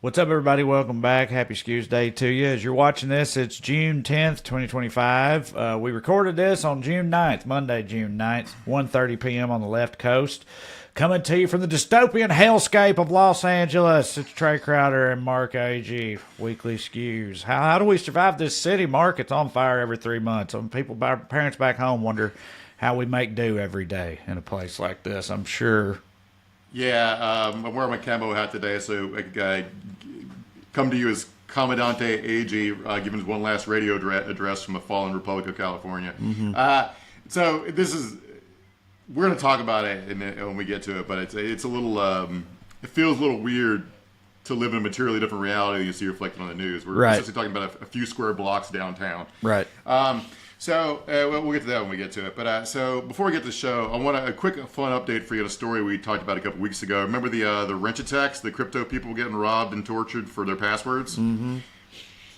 What's up, everybody? Welcome back. Happy Skews Day to you. As you're watching this, it's June 10th, 2025. We recorded this on June 9th, Monday, June 9th, 1:30 p.m. on the left coast. Coming to you from the dystopian hellscape of Los Angeles, it's Trey Crowder and Mark A.G. Weekly Skews. How do we survive this city, Mark? It's on fire every 3 months. Parents back home wonder how we make do every day in a place like this, I'm sure. Yeah, I'm wearing my camo hat today, so I come to you as Commandante AG, giving his one last radio address from the fallen Republic of California. So we're going to talk about it when we get to it, but it's a little, it feels a little weird to live in a materially different reality than you see reflected on the news. We're essentially talking about a few square blocks downtown. Right. So we'll get to that when we get to it. But so before we get to the show, I want a quick fun update for you on a story we talked about a couple weeks ago. Remember the wrench attacks, the crypto people getting robbed and tortured for their passwords? Mm-hmm.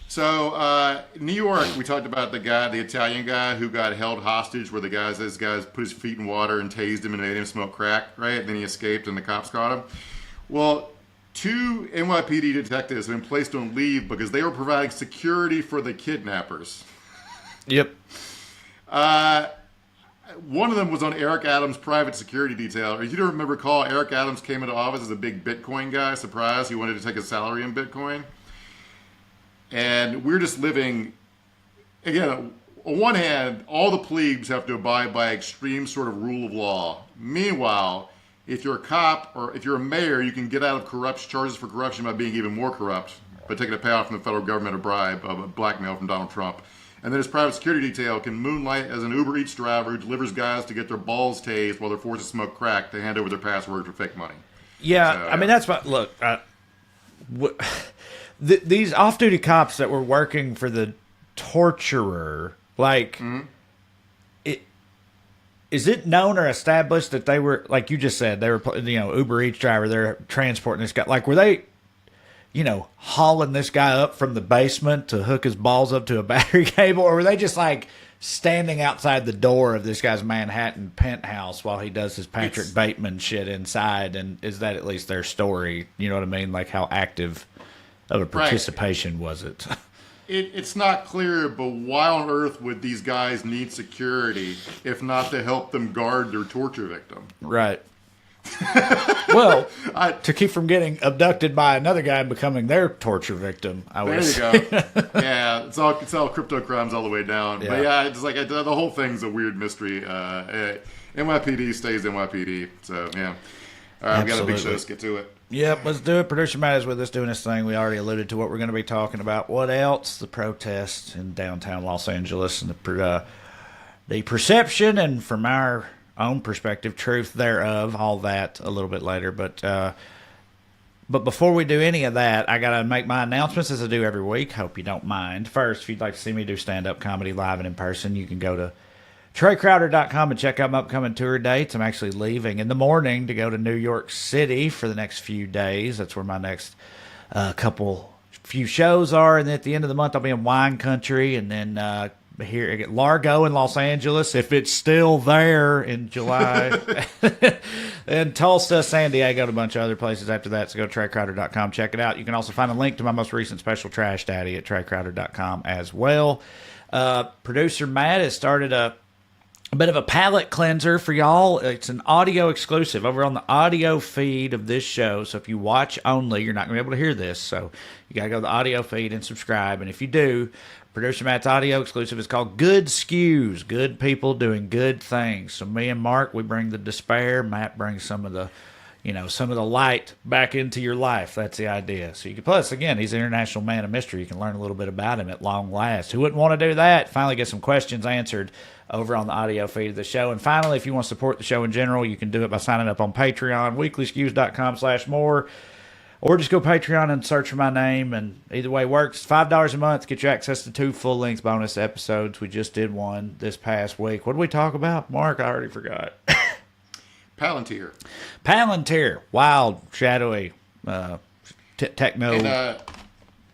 So New York, we talked about the Italian guy who got held hostage, where these guys put his feet in water and tased him and made him smoke crack, right? And then he escaped and the cops caught him. Well, 2 NYPD detectives have been placed on leave because they were providing security for the kidnappers. Yep. One of them was on Eric Adams' private security detail. You don't recall Eric Adams came into office as a big Bitcoin guy. Surprise, he wanted to take his salary in Bitcoin. And we're just living, again, on one hand, all the plebes have to abide by extreme sort of rule of law. Meanwhile, if you're a cop or if you're a mayor, you can get out of charges for corruption by being even more corrupt, by taking a payout from the federal government, a bribe, a blackmail from Donald Trump. And then his private security detail can moonlight as an Uber Eats driver who delivers guys to get their balls tased while they're forced to smoke crack to hand over their passwords for fake money. Yeah, so, I mean, that's what, look, these off-duty cops that were working for the torturer, like, is it known or established that they were, like you just said, they were, Uber Eats driver, they're transporting this guy, like, were they, hauling this guy up from the basement to hook his balls up to a battery cable? Or were they just like standing outside the door of this guy's Manhattan penthouse while he does his Patrick Bateman shit inside? And is that at least their story? You know what I mean? Like, how active of a participation was it? It's not clear, but why on earth would these guys need security if not to help them guard their torture victim? Right. Well, to keep from getting abducted by another guy and becoming their torture victim, I would say. There you go. Yeah, it's all crypto crimes all the way down. Yeah. But yeah, it's like the whole thing's a weird mystery. NYPD stays NYPD. So yeah, all right, we got a big show. Let's get to it. Yep, let's do it. Producer Matt is with us doing this thing. We already alluded to what we're going to be talking about. What else? The protests in downtown Los Angeles and the perception, and from our own perspective, truth thereof, all that a little bit later. But before we do any of that, I got to make my announcements as I do every week. Hope you don't mind. First, if you'd like to see me do stand-up comedy live and in person, you can go to TreyCrowder.com and check out my upcoming tour dates. I'm actually leaving in the morning to go to New York City for the next few days. That's where my next few shows are. And then at the end of the month, I'll be in wine country, and then here at Largo in Los Angeles, if it's still there in July, and Tulsa, San Diego, and a bunch of other places after that. So go to TreyCrowder.com, check it out. You can also find a link to my most recent special, Trash Daddy, at TreyCrowder.com as well. Producer Matt has started a bit of a palate cleanser for y'all. It's an audio exclusive over on the audio feed of this show. So if you watch only, you're not going to be able to hear this. So you got to go to the audio feed and subscribe. And if you do, Producer Matt's audio exclusive is called Good Skews. Good people doing good things. So me and Mark, we bring the despair. Matt brings some of the light back into your life. That's the idea. So you can, plus, again, he's an international man of mystery. You can learn a little bit about him at long last. Who wouldn't want to do that? Finally get some questions answered over on the audio feed of the show. And finally, if you want to support the show in general, you can do it by signing up on Patreon, weeklyskews.com/more, or just go Patreon and search for my name. And either way works. $5 a month, get you access to 2 full-length bonus episodes. We just did one this past week. What did we talk about? Mark, I already forgot. Palantir. Wild, shadowy, techno.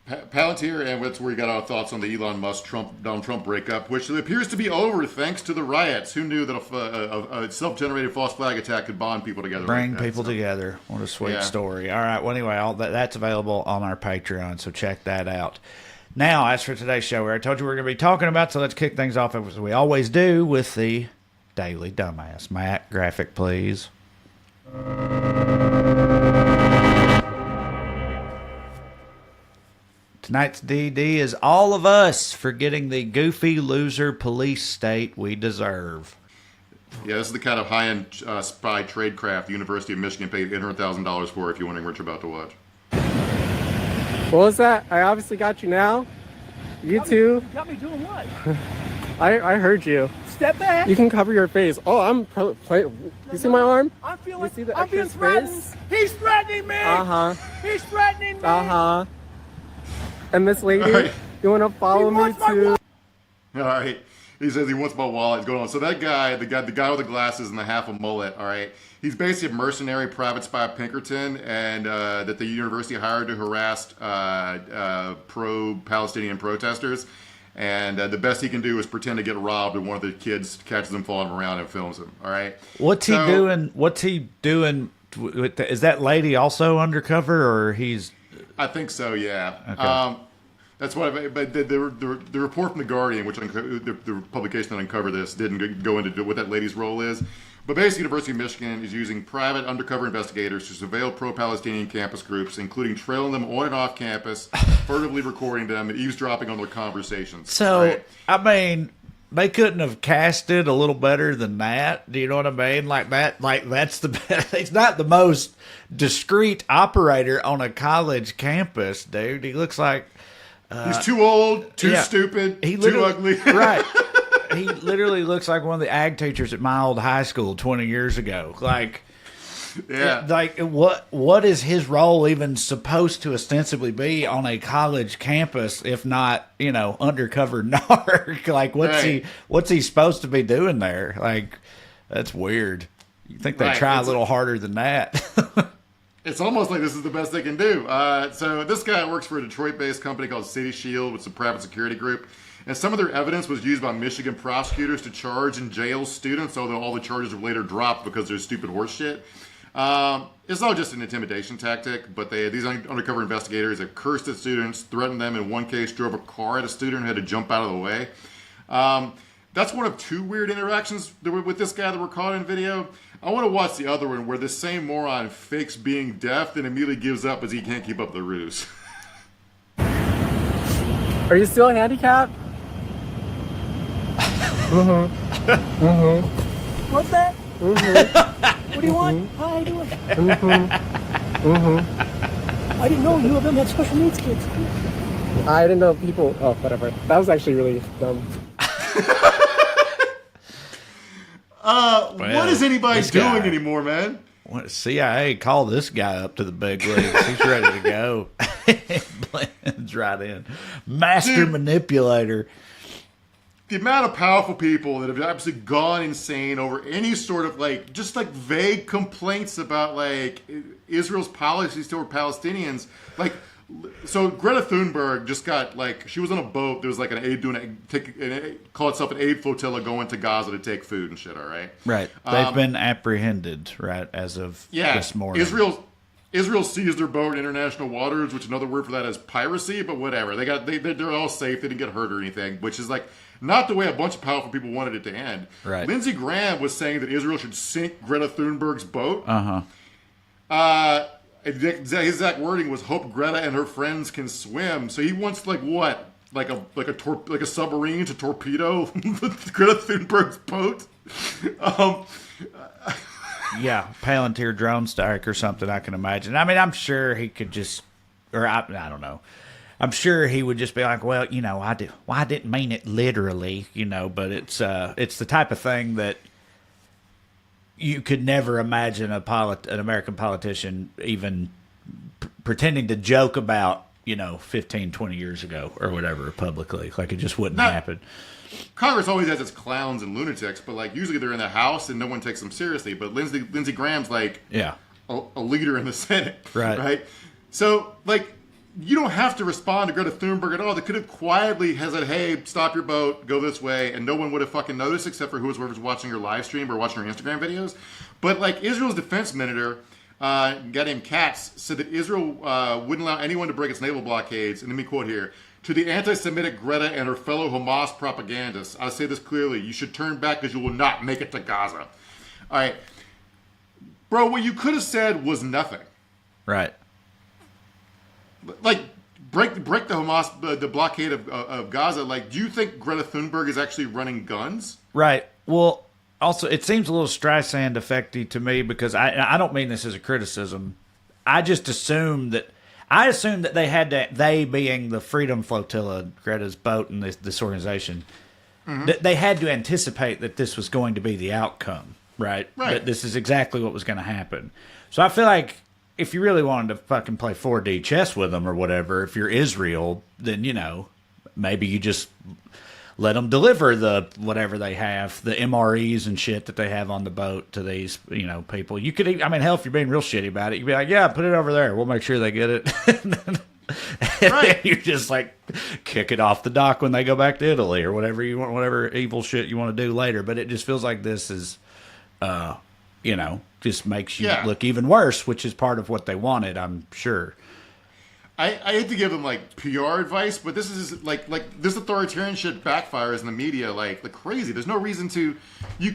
Palantir, and that's where we got our thoughts on the Elon Musk Donald Trump breakup, which appears to be over thanks to the riots. Who knew that a self-generated false flag attack could bond people together? Bring people together. What a sweet story. All right. Well, anyway, that's available on our Patreon, so check that out. Now, as for today's show, I told you we're going to be talking about, so let's kick things off as we always do with the Daily Dumbass. Matt, graphic, please. Tonight's DD is all of us for getting the goofy loser police state we deserve. Yeah, this is the kind of high-end spy tradecraft the University of Michigan paid $800,000 for, if you're wondering what you're about to watch. What was that? I obviously got you now. You too. Got me doing what? I heard you. Step back. You can cover your face. Oh, you see my arm? I feel You like see the I'm being extra threatened. space? He's threatening me. Uh-huh. He's threatening me. Uh-huh. And this lady, All right. you want to follow He me wants my to... wallet. All right. He says he wants my wallet. It's going on. So that guy, the guy with the glasses and the half a mullet, all right, he's basically a mercenary private spy Pinkerton, and that the university hired to harass pro-Palestinian protesters. And the best he can do is pretend to get robbed, and one of the kids catches him falling around and films him. All right. What's he doing? What's he doing? Is that lady also undercover, or he's? I think so. Yeah. Okay. That's what. But the report from the Guardian, which the publication that uncovered this, didn't go into what that lady's role is. But basically, University of Michigan is using private undercover investigators to surveil pro-Palestinian campus groups, including trailing them on and off campus, furtively recording them, and eavesdropping on their conversations. So, right? I mean, they couldn't have cast it a little better than that. Do you know what I mean? Like that. Like that's the best. He's not the most discreet operator on a college campus, dude. He looks like He's too old, too yeah. stupid, He too ugly. Right. He literally looks like one of the ag teachers at my old high school 20 years ago. Like, Yeah. like what is his role even supposed to ostensibly be on a college campus, if not, undercover narc? Like, what's he supposed to be doing there? Like, that's weird. You think they try a little harder than that? It's almost like this is the best they can do. So this guy works for a Detroit-based company called City Shield, which is a private security group. And some of their evidence was used by Michigan prosecutors to charge and jail students, although all the charges were later dropped because they're stupid horse shit. It's all just an intimidation tactic, but these undercover investigators have cursed at students, threatened them, in one case drove a car at a student who had to jump out of the way. That's one of two weird interactions with this guy that were caught in video. I want to watch the other one where this same moron fakes being deaf and immediately gives up as he can't keep up the ruse. Are you still handicapped? What's that? What do you want? How are you doing? I didn't know you of them had special needs kids. I didn't know people... Oh, whatever. That was actually really dumb. What is anybody this doing guy. anymore, man? CIA, call this guy up to the big leagues. He's ready to go. Blends right in. Master manipulator. The amount of powerful people that have absolutely gone insane over any sort of just vague complaints about Israel's policies toward Palestinians. So Greta Thunberg just got she was on a boat. There was an aid call itself an aid flotilla going to Gaza to take food and shit. All right. Right. They've been apprehended, right, as of this morning. Israel seized their boat in international waters, which another word for that is piracy. But whatever, they're all safe. They didn't get hurt or anything, which is not the way a bunch of powerful people wanted it to end. Right. Lindsey Graham was saying that Israel should sink Greta Thunberg's boat. His exact wording was, "Hope Greta and her friends can swim." So he wants what? Like a submarine to torpedo Greta Thunberg's boat. Yeah, Palantir drone strike or something, I can imagine. I mean, I'm sure he could just, or I don't know. I'm sure he would just be like, well, I didn't mean it literally, but it's the type of thing that you could never imagine an American politician even pretending to joke about, 15, 20 years ago or whatever publicly. It just wouldn't happen. Congress always has its clowns and lunatics, but usually they're in the House and no one takes them seriously. But Lindsey Graham's a leader in the Senate, Right. Right. So you don't have to respond to Greta Thunberg at all. They could have quietly said, hey, stop your boat, go this way, and no one would have fucking noticed except for whoever's watching your live stream or watching your Instagram videos. But like Israel's defense minister, a guy named Katz, said that Israel wouldn't allow anyone to break its naval blockades, and let me quote here, to the anti-Semitic Greta and her fellow Hamas propagandists, I say this clearly, you should turn back because you will not make it to Gaza. All right. Bro, what you could have said was nothing. Right. Like, break the Hamas, the blockade of Gaza. Like, do you think Greta Thunberg is actually running guns? Right. Well, also, it seems a little Streisand effecty to me because I don't mean this as a criticism. I just assume that they had to, they being the Freedom Flotilla, Greta's boat and this organization, that they had to anticipate that this was going to be the outcome, right? That this is exactly what was going to happen. So I feel like if you really wanted to fucking play 4D chess with them or whatever, if you're Israel, then, you know, maybe you just let them deliver the whatever they have, the MREs and shit that they have on the boat to these, you know, people. You could, I mean, hell, if you're being real shitty about it, you'd be like, yeah, put it over there. We'll make sure they get it. And you just like kick it off the dock when they go back to Italy or whatever you want, whatever evil shit you want to do later. But it just feels like this is, you know, just makes you look even worse, which is part of what they wanted, I'm sure. I hate to give them like PR advice, but this is like this authoritarian shit backfires in the media like crazy. There's no reason to you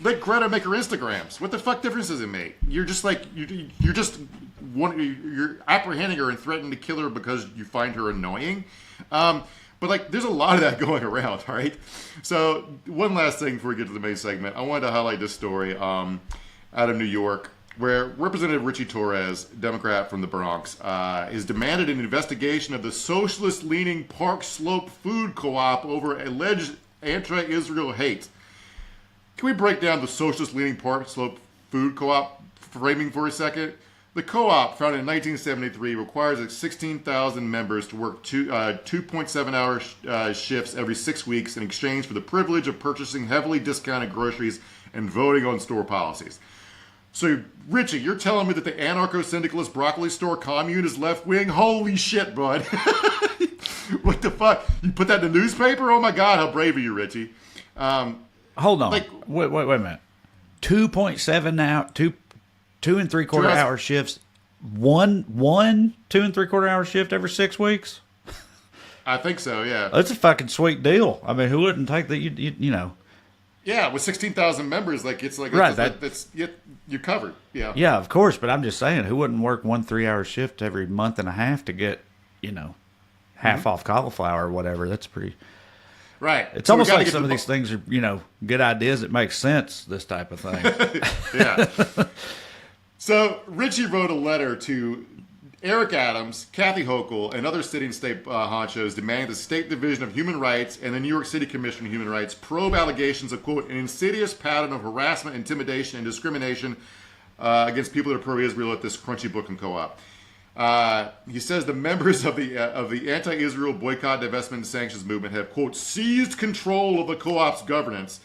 let Greta make her Instagrams. What the fuck difference does it make? You're just like you're apprehending her and threatening to kill her because you find her annoying. But like there's a lot of that going around. All right. So one last thing before we get to the main segment, I wanted to highlight this story out of New York, where Representative Richie Torres, Democrat from the Bronx, is demanded an investigation of the socialist-leaning Park Slope Food Co-op over alleged anti-Israel hate. Can we break down the socialist-leaning Park Slope Food Co-op framing for a second? The co-op, founded in 1973, requires its 16,000 members to work 2.7-hour shifts every 6 weeks in exchange for the privilege of purchasing heavily discounted groceries and voting on store policies. So, Richie, you're telling me that the anarcho-syndicalist broccoli store commune is left-wing? Holy shit, bud. What the fuck? You put that in the newspaper? Oh my God, how brave are you, Richie? Hold on. Like, wait a minute. 2.7 hour, 2 3/4 hour shifts. One 2 3/4 hour shift every 6 weeks? I think so, yeah. That's a fucking sweet deal. I mean, who wouldn't take that, you know? Yeah, with 16,000 members, like it's like right, that's you're covered. Yeah. Yeah, of course, but I'm just saying, who wouldn't work 1 3-hour shift every month and a half to get, you know, half off cauliflower or whatever? That's pretty. Right. It's almost like some of these things are, you know, good ideas that make sense. This type of thing. Yeah. So Richie wrote a letter to Eric Adams, Kathy Hochul, and other sitting state honchos demanding the State Division of Human Rights and the New York City Commission on Human Rights probe allegations of, quote, an insidious pattern of harassment, intimidation, and discrimination against people that are pro-Israel at this Crunchy Brooklyn co-op. He says the members of the anti-Israel boycott, divestment, and sanctions movement have, quote, seized control of the co-op's governance.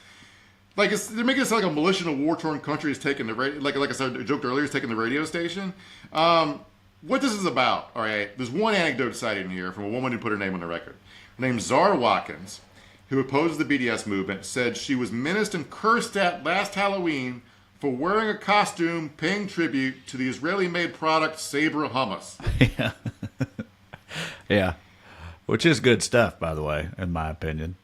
Like they're making it sound like a militia in a war-torn country is taking the like I said, I joked earlier, is taking the radio station. What this is about, all right, there's one anecdote cited in here from a woman who put her name on the record. Her name's Zara Watkins, who opposes the BDS movement, said she was menaced and cursed at last Halloween for wearing a costume paying tribute to the Israeli-made product Sabre hummus. Yeah. Yeah. Which is good stuff, by the way, in my opinion.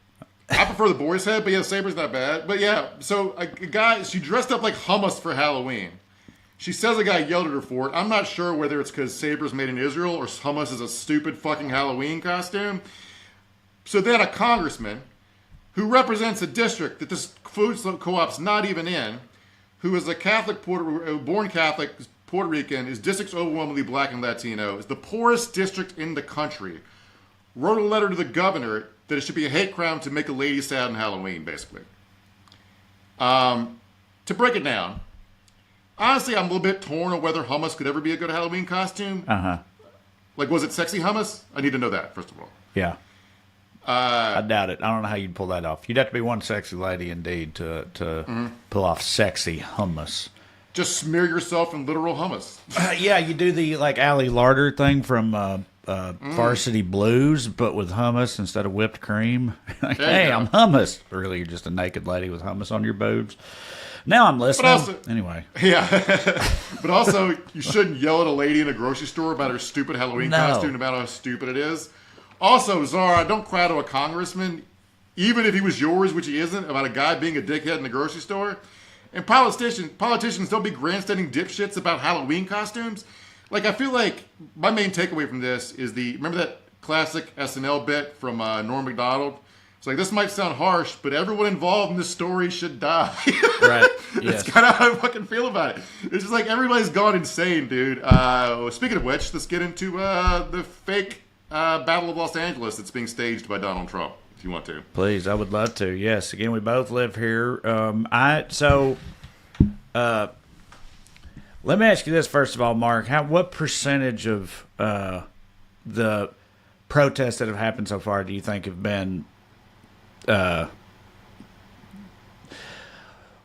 I prefer the boar's head, but yeah, Sabre's not bad. But yeah, so a guy, she dressed up like hummus for Halloween. She says a guy yelled at her for it. I'm not sure whether it's because Sabre's made in Israel or hummus is a stupid fucking Halloween costume. So then a congressman who represents a district that this food co-op's not even in, who is a Catholic, born Catholic, Puerto Rican, his district's overwhelmingly black and Latino, is the poorest district in the country, wrote a letter to the governor that it should be a hate crime to make a lady sad on Halloween, basically. To break it down, honestly, I'm a little bit torn on whether hummus could ever be a good Halloween costume. Uh-huh. Like, was it sexy hummus? I need to know that, first of all. Yeah. I doubt it. I don't know how you'd pull that off. You'd have to be one sexy lady, indeed, to pull off sexy hummus. Just smear yourself in literal hummus. Yeah, you do the, like, Ali Larder thing from Varsity Blues, but with hummus instead of whipped cream. Like, There you hey, go. I'm hummus. Really, you're just a naked lady with hummus on your boobs. Now I'm listening. also- Anyway, Yeah. But also, you shouldn't yell at a lady in a grocery store about her stupid Halloween No. costume, no matter how stupid it is. Also, Zara, don't cry to a congressman, even if he was yours, which he isn't, about a guy being a dickhead in the grocery store. And politicians don't be grandstanding dipshits about Halloween costumes. Like, I feel like my main takeaway from this is remember that classic SNL bit from Norm Macdonald? It's like, this might sound harsh, but everyone involved in this story should die. right? That's Yes. kind of how I fucking feel about it. It's just like everybody's gone insane, dude. Speaking of which, let's get into the fake Battle of Los Angeles that's being staged by Donald Trump, if you want to. Please, I would love to. Yes. Again, we both live here. Let me ask you this first of all, Mark. What percentage of the protests that have happened so far do you think have been?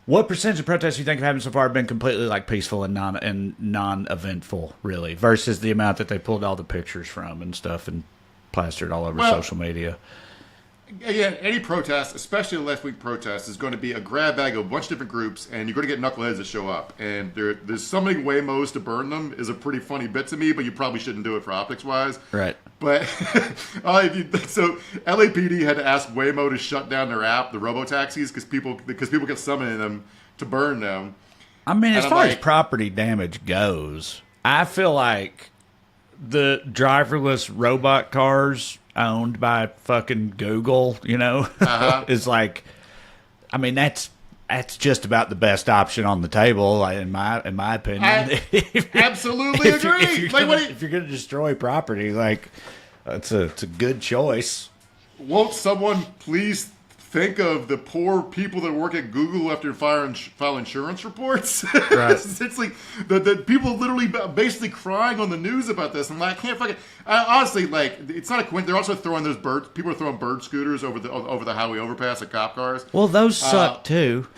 What percentage of protests do you think have happened so far have been completely like peaceful and non-eventful, really, versus the amount that they pulled all the pictures from and stuff and plastered all over social media? Again, any protest, especially a left-wing protest, is going to be a grab bag of a bunch of different groups, and you're going to get knuckleheads that show up. And there's summoning Waymos to burn them is a pretty funny bit to me, but you probably shouldn't do it for optics-wise. Right. But so LAPD had to ask Waymo to shut down their app, the robo-taxis, because people kept summoning them to burn them. I mean, as And I'm far as like- property damage goes, I feel like the driverless robot cars owned by fucking Google, is like, I mean, that's just about the best option on the table, in my opinion. I absolutely agree. If you're gonna destroy property, like, it's a good choice. Won't someone please think of the poor people that work at Google who have to file insurance reports? Right. It's like the people literally basically crying on the news about this. I'm like, I can't fucking. Honestly, like, it's not a coincidence. They're also throwing those birds. People are throwing bird scooters over the highway overpass at cop cars. Well, those suck too.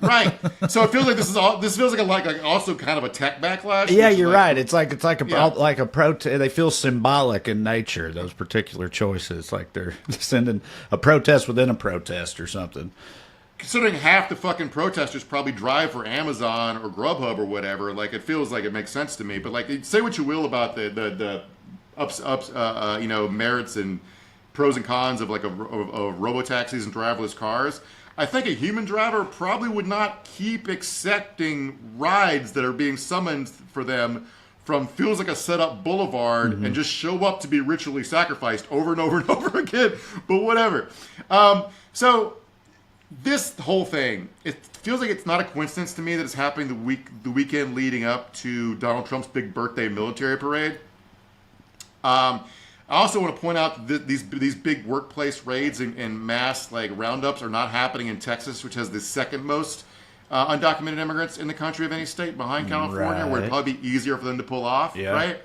Right. So it feels like this feels like also kind of a tech backlash. Yeah, which is you're like- right. It's like Yeah. a protest. They feel symbolic in nature. Those particular choices, like they're sending a protest within a protest or something. Considering half the fucking protesters probably drive for Amazon or Grubhub or whatever, like, it feels like it makes sense to me. But, like, say what you will about the merits and pros and cons of like of robo-taxis and driverless cars. I think a human driver probably would not keep accepting rides that are being summoned for them from feels like a set-up boulevard and just show up to be ritually sacrificed over and over and over again. But whatever. So this whole thing, it feels like it's not a coincidence to me that it's happening the weekend leading up to Donald Trump's big birthday military parade. I also want to point out that these big workplace raids and mass like roundups are not happening in Texas, which has the second most undocumented immigrants in the country of any state behind California, where it'd probably be easier for them to pull off, right?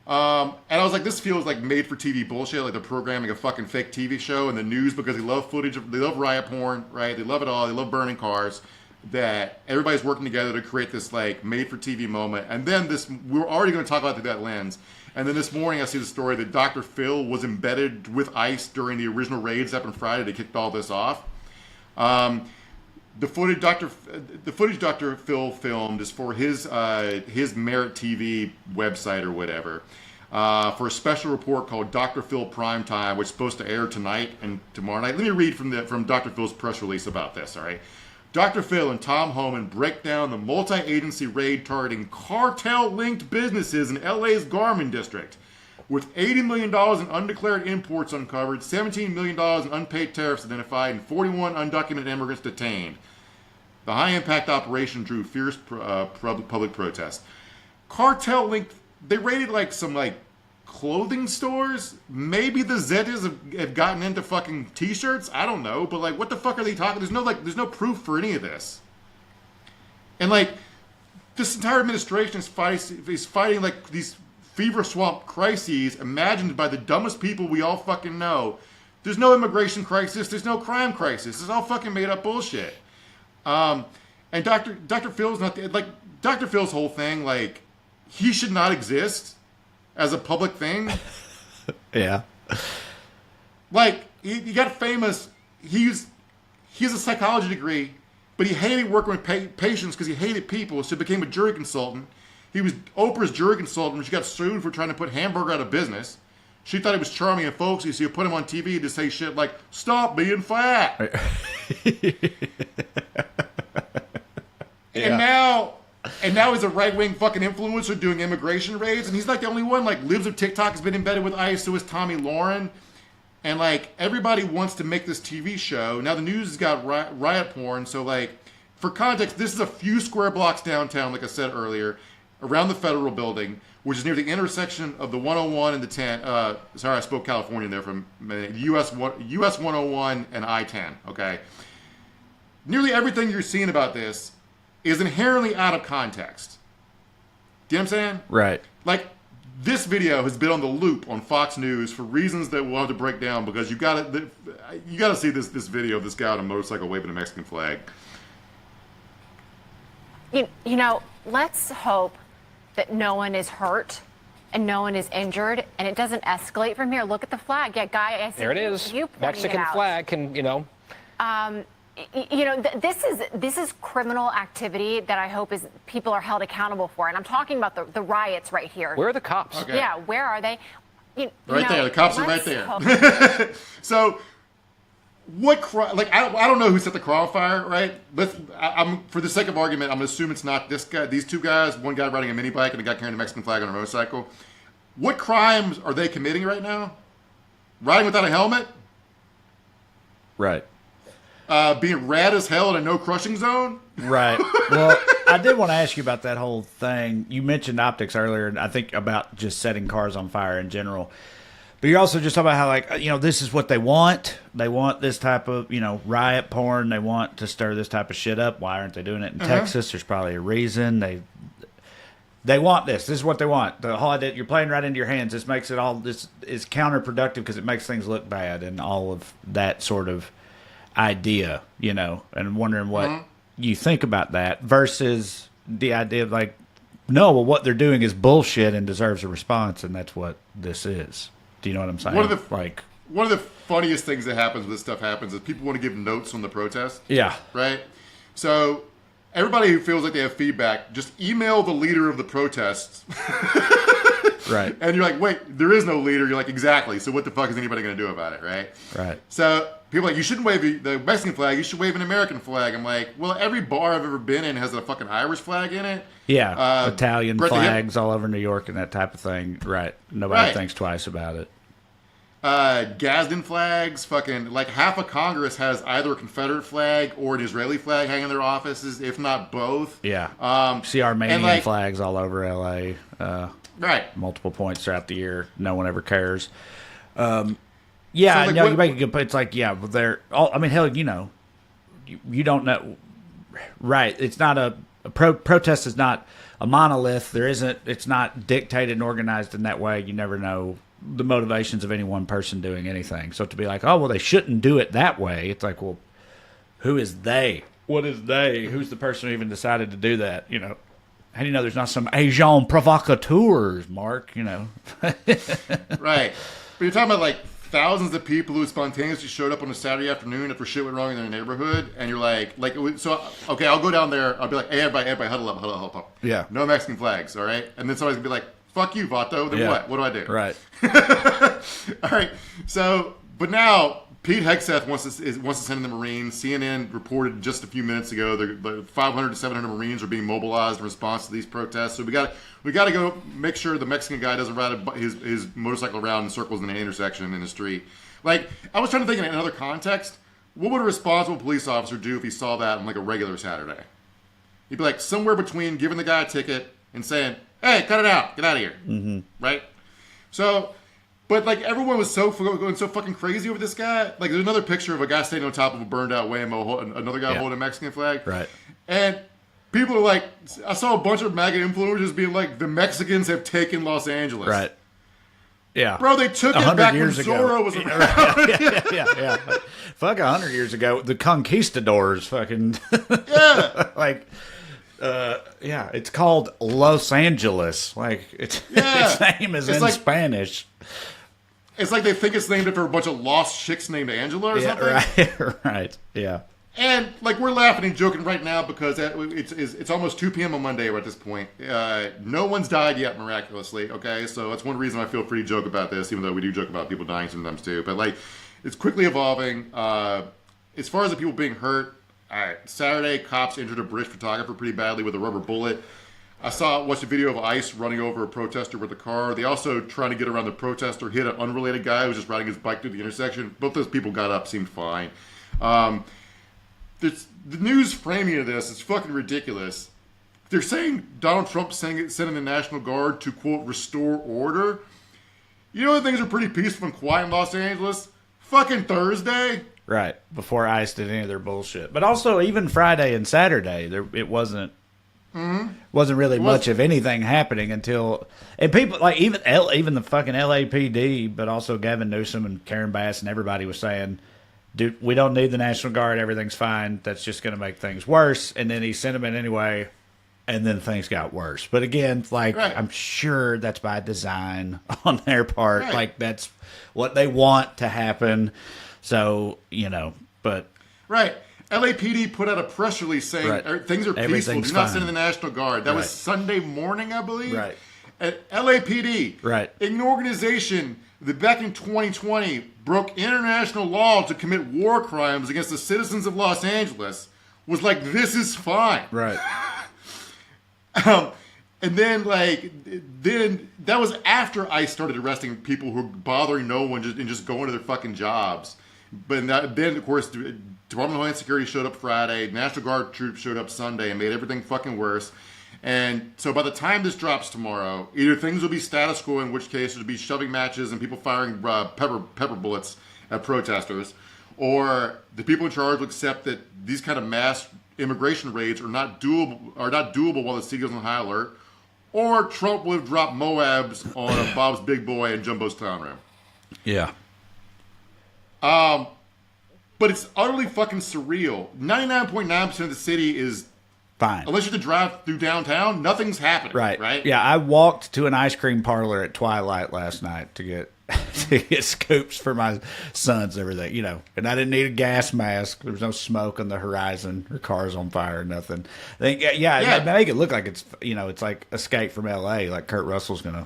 And I was like, this feels like made for TV bullshit, like they're programming a fucking fake TV show in the news because they love footage, they love riot porn, right? They love it all, they love burning cars. That everybody's working together to create this like made for TV moment, and then we're already going to talk about through that lens. And then this morning I see the story that Dr. Phil was embedded with ICE during the original raids up on Friday that kicked all this off. The footage Dr. Phil filmed is for his Merit TV website or whatever, for a special report called Dr. Phil Primetime, which is supposed to air tonight and tomorrow night. Let me read from Dr. Phil's press release about this. All right. Dr. Phil and Tom Homan break down the multi-agency raid targeting cartel-linked businesses in LA's Garmin district. With $80 million in undeclared imports uncovered, $17 million in unpaid tariffs identified, and 41 undocumented immigrants detained. The high-impact operation drew fierce public protest. Cartel-linked, they raided like some like clothing stores. Maybe the Zetas have gotten into fucking t-shirts. I don't know, but like, what the fuck are they talking? There's no proof for any of this. And like, this entire administration is fighting like these fever swamp crises imagined by the dumbest people we all fucking know. There's no immigration crisis. There's no crime crisis. It's all fucking made up bullshit. And Dr. Phil's not like Dr. Phil's whole thing. Like, he should not exist as a public thing. Yeah. Like, he got famous. He has a psychology degree, but he hated working with patients because he hated people, so he became a jury consultant. He was Oprah's jury consultant when she got sued for trying to put Hamburger out of business. She thought he was charming and folksy, so you put him on TV to say shit like, "Stop being fat." Yeah. And now he's a right-wing fucking influencer doing immigration raids, and he's like the only one. Like, Libs of TikTok has been embedded with ICE, so is Tommy Lauren. And, like, everybody wants to make this TV show. Now the news has got riot porn, so, like, for context, this is a few square blocks downtown, like I said earlier, around the Federal Building, which is near the intersection of the 101 and the 10. Sorry, I spoke California there from US 101 and I-10, okay? Nearly everything you're seeing about this is inherently out of context. Do you know what I'm saying? Right. Like, this video has been on the loop on Fox News for reasons that we'll have to break down because you got to see this video of this guy on a motorcycle waving a Mexican flag. You know, let's hope that no one is hurt and no one is injured and it doesn't escalate from here. Look at the flag. Yeah, Guy, I see there it is. You Mexican flag can, this is criminal activity that I hope is people are held accountable for. And I'm talking about the riots right here. Where are the cops? Okay. Yeah, where are they? There. The cops are right there. So, I don't know who set the car on fire, right? I'm for the sake of argument, I'm going to assume it's not this guy. These two guys, one guy riding a mini bike and a guy carrying a Mexican flag on a motorcycle. What crimes are they committing right now? Riding without a helmet? Right. Being rad as hell in a no crushing zone? Right. Well, I did want to ask you about that whole thing. You mentioned optics earlier, and I think about just setting cars on fire in general. But you're also just talking about how, like, this is what they want. They want this type of, riot porn. They want to stir this type of shit up. Why aren't they doing it in Texas? There's probably a reason. They want this. This is what they want. The whole idea, you're playing right into your hands. This makes it all, this is counterproductive because it makes things look bad and all of that sort of idea, and I'm wondering what you think about that versus the idea of what they're doing is bullshit and deserves a response, and that's what this is. Do you know what I'm saying? One of the funniest things that happens when this stuff happens is people want to give notes on the protest. Yeah. Right? So everybody who feels like they have feedback, just email the leader of the protests. Right. And you're like, wait, there is no leader. You're like, exactly. So what the fuck is anybody going to do about it, right? Right. So people are like, you shouldn't wave the Mexican flag. You should wave an American flag. I'm like, well, every bar I've ever been in has a fucking Irish flag in it. Yeah. Italian flags all over New York and that type of thing. Right. Nobody thinks twice about it. Gadsden flags, fucking, like half of Congress has either a Confederate flag or an Israeli flag hanging in their offices, if not both. Yeah. See Armenian flags all over L.A. Right. Multiple points throughout the year. No one ever cares. Yeah, So, you make a good point. It's like, yeah, they're all, I mean, hell, you don't know. Right. It's not a protest is not a monolith. It's not dictated and organized in that way. You never know the motivations of any one person doing anything. So to be like, oh, well, they shouldn't do it that way. It's like, well, who is they? What is they? Who's the person who even decided to do that? How do you know there's not some agent provocateurs, Mark? Right. But you're talking about like thousands of people who spontaneously showed up on a Saturday afternoon after shit went wrong in their neighborhood, and you're like, so okay, I'll go down there. I'll be like, hey, everybody, huddle up. Yeah. No Mexican flags, all right? And then somebody's gonna be like, fuck you, Vato. Then what? What do I do? Right. All right. So, but now Pete Hegseth wants to send in the Marines. CNN reported just a few minutes ago the 500 to 700 Marines are being mobilized in response to these protests. So we got to go make sure the Mexican guy doesn't ride his motorcycle around in circles in an intersection in the street. Like, I was trying to think in another context, what would a responsible police officer do if he saw that on like a regular Saturday? He'd be like somewhere between giving the guy a ticket and saying, hey, cut it out, get out of here, right? So. But, like, everyone was going so fucking crazy over this guy. Like, there's another picture of a guy standing on top of a burned-out Waymo, another guy holding a Mexican flag. Right. And people are like, I saw a bunch of MAGA influencers being like, the Mexicans have taken Los Angeles. Right. Yeah. Bro, they took it back when Zorro was around. Yeah. Fuck, 100 years ago, the conquistadors fucking... Yeah. Like... yeah, it's called Los Angeles. Like, its name is in Spanish. It's like they think it's named after a bunch of lost chicks named Angela or something. Right, right, yeah. And like we're laughing and joking right now because it's almost 2 p.m. on Monday at this point. No one's died yet miraculously. Okay, so that's one reason I feel free to joke about this, even though we do joke about people dying sometimes too. But like, it's quickly evolving. As far as the people being hurt, Saturday cops injured a British photographer pretty badly with a rubber bullet. I watched a video of ICE running over a protester with a car. They also, trying to get around the protester, hit an unrelated guy who was just riding his bike through the intersection. Both those people got up, seemed fine. The news framing of this is fucking ridiculous. They're saying Donald Trump sending the National Guard to, quote, restore order. You know, things are pretty peaceful and quiet in Los Angeles. Fucking Thursday. Right, before ICE did any of their bullshit. But also, even Friday and Saturday, it wasn't really much of anything happening until, and people like even the fucking LAPD, but also Gavin Newsom and Karen Bass and everybody was saying, dude, we don't need the National Guard. Everything's fine. That's just going to make things worse. And then he sent them in anyway, and then things got worse. But again, like, right. I'm sure that's by design on their part. Right. Like, that's what they want to happen. So, you know, but... Right. LAPD put out a press release saying things are peaceful. Do not send in the National Guard. That was Sunday morning, I believe. Right. At LAPD, an organization that back in 2020 broke international law to commit war crimes against the citizens of Los Angeles, was like, this is fine. Right. And then, that was after ICE started arresting people who were bothering no one and just going to their fucking jobs. But then, of course, Department of Homeland Security showed up Friday, National Guard troops showed up Sunday and made everything fucking worse. And so by the time this drops tomorrow, either things will be status quo, in which case there'll be shoving matches and people firing pepper bullets at protesters, or the people in charge will accept that these kind of mass immigration raids are not doable while the city goes on high alert, or Trump will have dropped Moabs on Bob's Big Boy and Jumbo's Town Room. Yeah. But it's utterly fucking surreal. 99.9% of the city is fine. Unless you have to drive through downtown, nothing's happening. Right? Yeah, I walked to an ice cream parlor at twilight last night to get scoops for my sons and everything, you know. And I didn't need a gas mask. There was no smoke on the horizon or cars on fire or nothing. They make it look like it's, you know, it's like Escape from L.A., like Kurt Russell's going to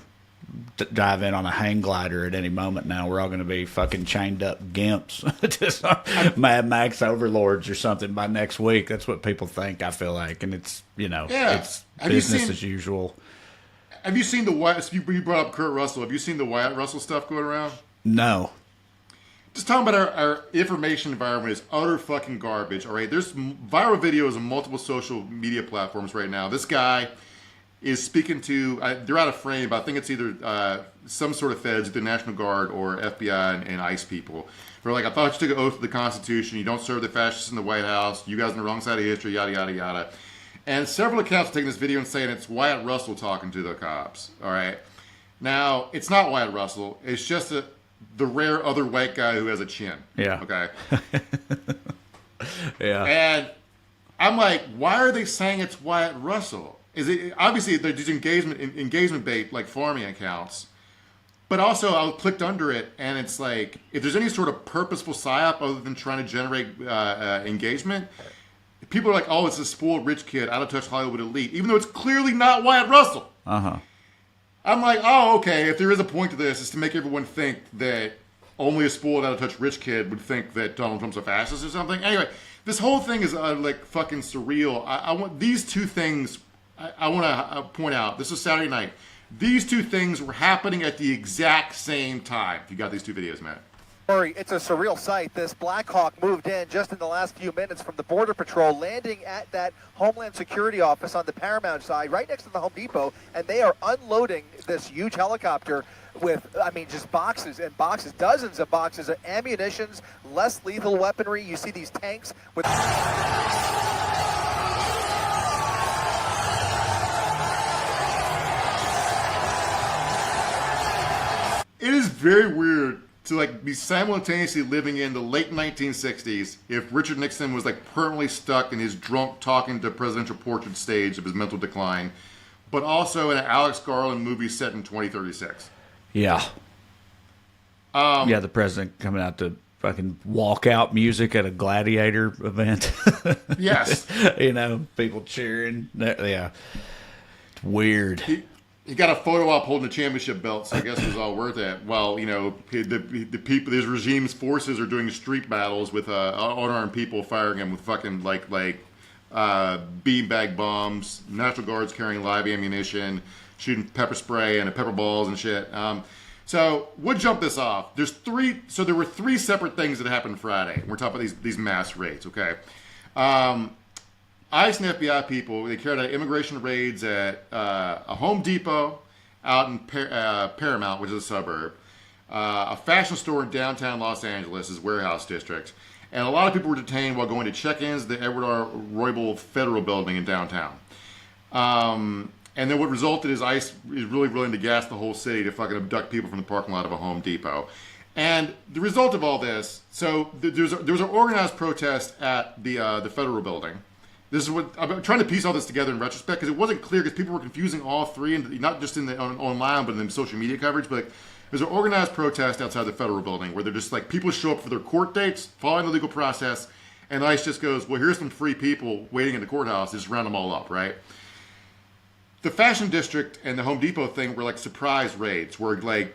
dive in on a hang glider at any moment now. We're all going to be fucking chained up gimps to Mad Max overlords or something by next week. That's what people think, I feel like. And it's, you know, it's business as usual. Have you seen you brought up Kurt Russell. Have you seen the Wyatt Russell stuff going around? No. Just talking about our information environment is utter fucking garbage, all right? There's viral videos on multiple social media platforms right now. This guy is speaking to, they're out of frame, but I think it's either some sort of feds, either National Guard or FBI and ICE people. They're like, I thought you took an oath to the Constitution. You don't serve the fascists in the White House. You guys on the wrong side of history, yada, yada, yada. And several accounts are taking this video and saying it's Wyatt Russell talking to the cops, all right? Now, it's not Wyatt Russell. It's just the rare other white guy who has a chin. Yeah. Okay? Yeah. And I'm like, why are they saying it's Wyatt Russell? Is it obviously they're just engagement bait like farming accounts, but also I clicked under it and it's like if there's any sort of purposeful psyop other than trying to generate engagement, people are like, oh, it's a spoiled rich kid, out of touch Hollywood elite, even though it's clearly not Wyatt Russell. I'm like, oh, okay. If there is a point to this, it's to make everyone think that only a spoiled, out of touch rich kid would think that Donald Trump's a fascist or something. Anyway, this whole thing is like fucking surreal. I want these two things. I want to point out, this is Saturday night. These two things were happening at the exact same time. If you got these two videos, Matt. It's a surreal sight. This Black Hawk moved in just in the last few minutes from the Border Patrol, landing at that Homeland Security office on the Paramount side, right next to the Home Depot, and they are unloading this huge helicopter with, I mean, just boxes and boxes, dozens of boxes of ammunitions, less lethal weaponry. You see these tanks with... It is very weird to like be simultaneously living in the late 1960s if Richard Nixon was like permanently stuck in his drunk talking to presidential portrait stage of his mental decline, but also in an Alex Garland movie set in 2036. Yeah. Yeah, the president coming out to fucking walkout music at a gladiator event. Yes. People cheering. Yeah. It's weird. He got a photo op holding a championship belt, so I guess it was all worth it. Well, the people, this regime's forces are doing street battles with unarmed people, firing them with fucking like beanbag bombs, National Guards carrying live ammunition, shooting pepper spray and pepper balls and shit. So we'll jump this off. There were three separate things that happened Friday. We're talking about these mass raids, okay? ICE and FBI people, they carried out immigration raids at a Home Depot out in Paramount, which is a suburb, a fashion store in downtown Los Angeles, warehouse district, and a lot of people were detained while going to check-ins at the Edward R. Roybal Federal Building in downtown. And then what resulted is ICE is really willing to gas the whole city to fucking abduct people from the parking lot of a Home Depot. And the result of all this, so there was an organized protest at the Federal Building. This is what I'm trying to piece all this together in retrospect, because it wasn't clear, because people were confusing all three, and not just in the online, but in the social media coverage. But there's an organized protest outside the Federal Building where they're just like, people show up for their court dates, following the legal process, and ICE just goes, well, here's some free people waiting in the courthouse, just round them all up, right? The Fashion District and the Home Depot thing were like surprise raids, where like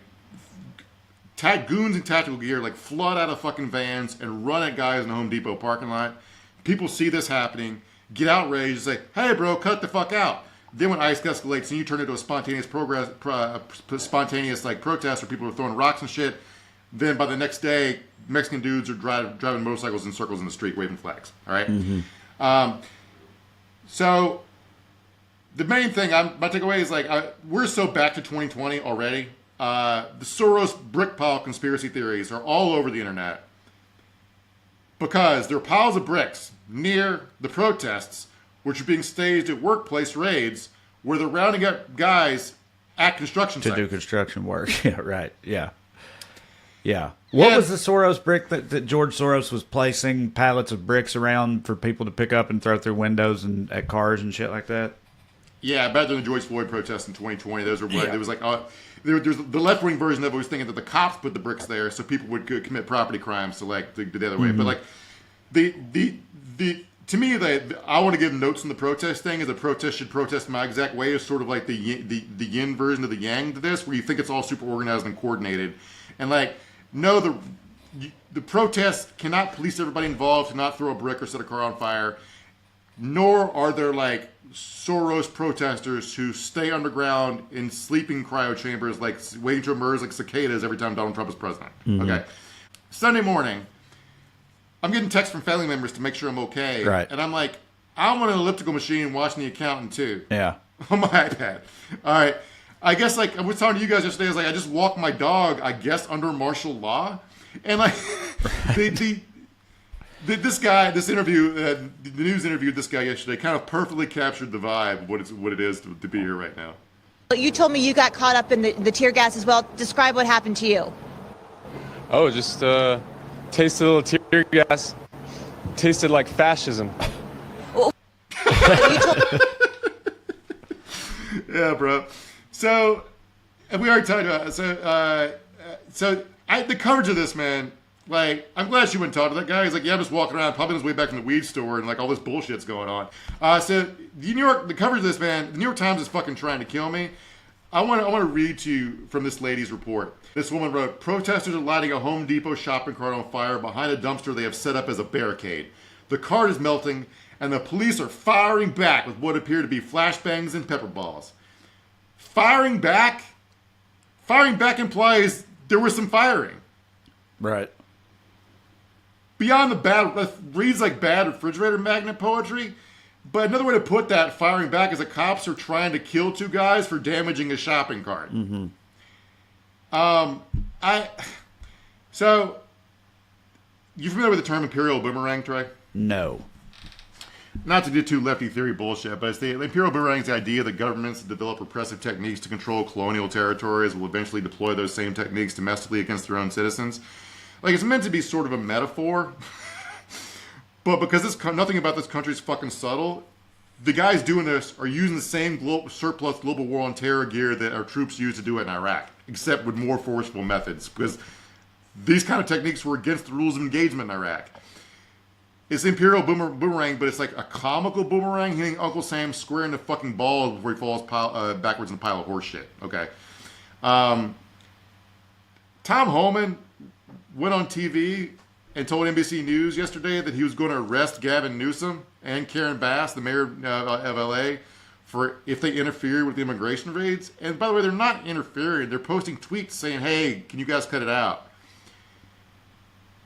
goons in tactical gear like flood out of fucking vans and run at guys in the Home Depot parking lot. People see this happening, get outraged, and say, hey bro, cut the fuck out. Then when ICE escalates and you turn into a spontaneous like protest where people are throwing rocks and shit, then by the next day, Mexican dudes are driving motorcycles in circles in the street waving flags. All right? Mm-hmm. So the main thing, my takeaway is like, we're so back to 2020 already. The Soros brick pile conspiracy theories are all over the internet because there are piles of bricks near the protests, which are being staged at workplace raids where they're rounding up guys at construction sites. To do construction work. Yeah, right. Yeah. Yeah. What was the Soros brick that George Soros was placing pallets of bricks around for people to pick up and throw through windows and at cars and shit like that? Yeah, back during the George Floyd protests in 2020, those were it was like there's the left wing version of it was thinking that the cops put the bricks there so people would commit property crimes to like the other way. But like the to me, I want to give notes on the protest thing. As a protest should protest my exact way is sort of like the yin version of the yang to this, where you think it's all super organized and coordinated, and like no, the protest cannot police everybody involved to not throw a brick or set a car on fire, nor are there like Soros protesters who stay underground in sleeping cryo chambers, like waiting to emerge like cicadas every time Donald Trump is president. Mm-hmm. Okay. Sunday morning, I'm getting texts from family members to make sure I'm okay. Right. And I'm like, I'm on an elliptical machine watching The Accountant too. Yeah. On my iPad. All right. I guess like I was talking to you guys yesterday, I was like, I just walked my dog, I guess, under martial law. And like this interview, the news interviewed this guy yesterday, kind of perfectly captured the vibe of what it is to be here right now. You told me you got caught up in the tear gas as well. Describe what happened to you. Oh, just tasted a little tear gas. Tasted like fascism. Yeah, bro. So, and we already talked about it. So the coverage of this, man, like, I'm glad she went and talked to that guy. He's like, yeah, I'm just walking around, probably on his way back from the weed store, and like all this bullshit's going on. So the coverage of this, man, the New York Times is fucking trying to kill me. I want to read to you from this lady's report. This woman wrote, protesters are lighting a Home Depot shopping cart on fire behind a dumpster they have set up as a barricade. The cart is melting, and the police are firing back with what appear to be flashbangs and pepper balls. Firing back implies there was some firing. Right. Beyond the bad, reads like bad refrigerator magnet poetry. But another way to put that, firing back, is the cops are trying to kill two guys for damaging a shopping cart. Mm-hmm. So, you familiar with the term imperial boomerang, Trey? No. Not to get too lefty theory bullshit, but it's the imperial boomerang is the idea that governments that develop repressive techniques to control colonial territories will eventually deploy those same techniques domestically against their own citizens. Like, it's meant to be sort of a metaphor, but because nothing about this country is fucking subtle, the guys doing this are using the same surplus global war on terror gear that our troops used to do it in Iraq, except with more forceful methods. Because these kind of techniques were against the rules of engagement in Iraq. It's the Imperial boomerang, but it's like a comical boomerang hitting Uncle Sam square in the fucking balls before he falls backwards in a pile of horse shit. Okay. Tom Homan went on TV and told NBC News yesterday that he was going to arrest Gavin Newsom and Karen Bass, the mayor of LA, for if they interfere with the immigration raids. And by the way, they're not interfering. They're posting tweets saying, hey, can you guys cut it out?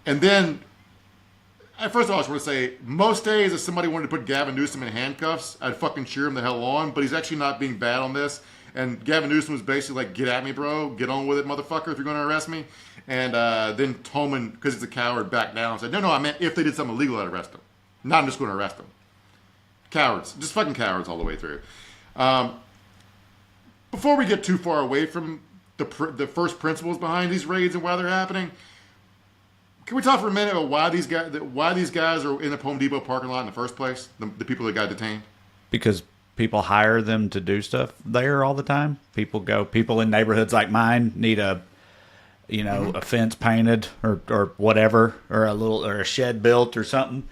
And then, first of all, I just want to say, most days if somebody wanted to put Gavin Newsom in handcuffs, I'd fucking cheer him the hell on, but he's actually not being bad on this. And Gavin Newsom was basically like, get at me, bro. Get on with it, motherfucker, if you're going to arrest me. And then Tolman, because he's a coward, backed down and said, no, I meant if they did something illegal, I'd arrest them. Not I'm just going to arrest them. Cowards. Just fucking cowards all the way through. Before we get too far away from the first principles behind these raids and why they're happening, can we talk for a minute about why these guys are in the Home Depot parking lot in the first place? The people that got detained? Because people hire them to do stuff there all the time. People in neighborhoods like mine need a fence painted or whatever, or a shed built or something.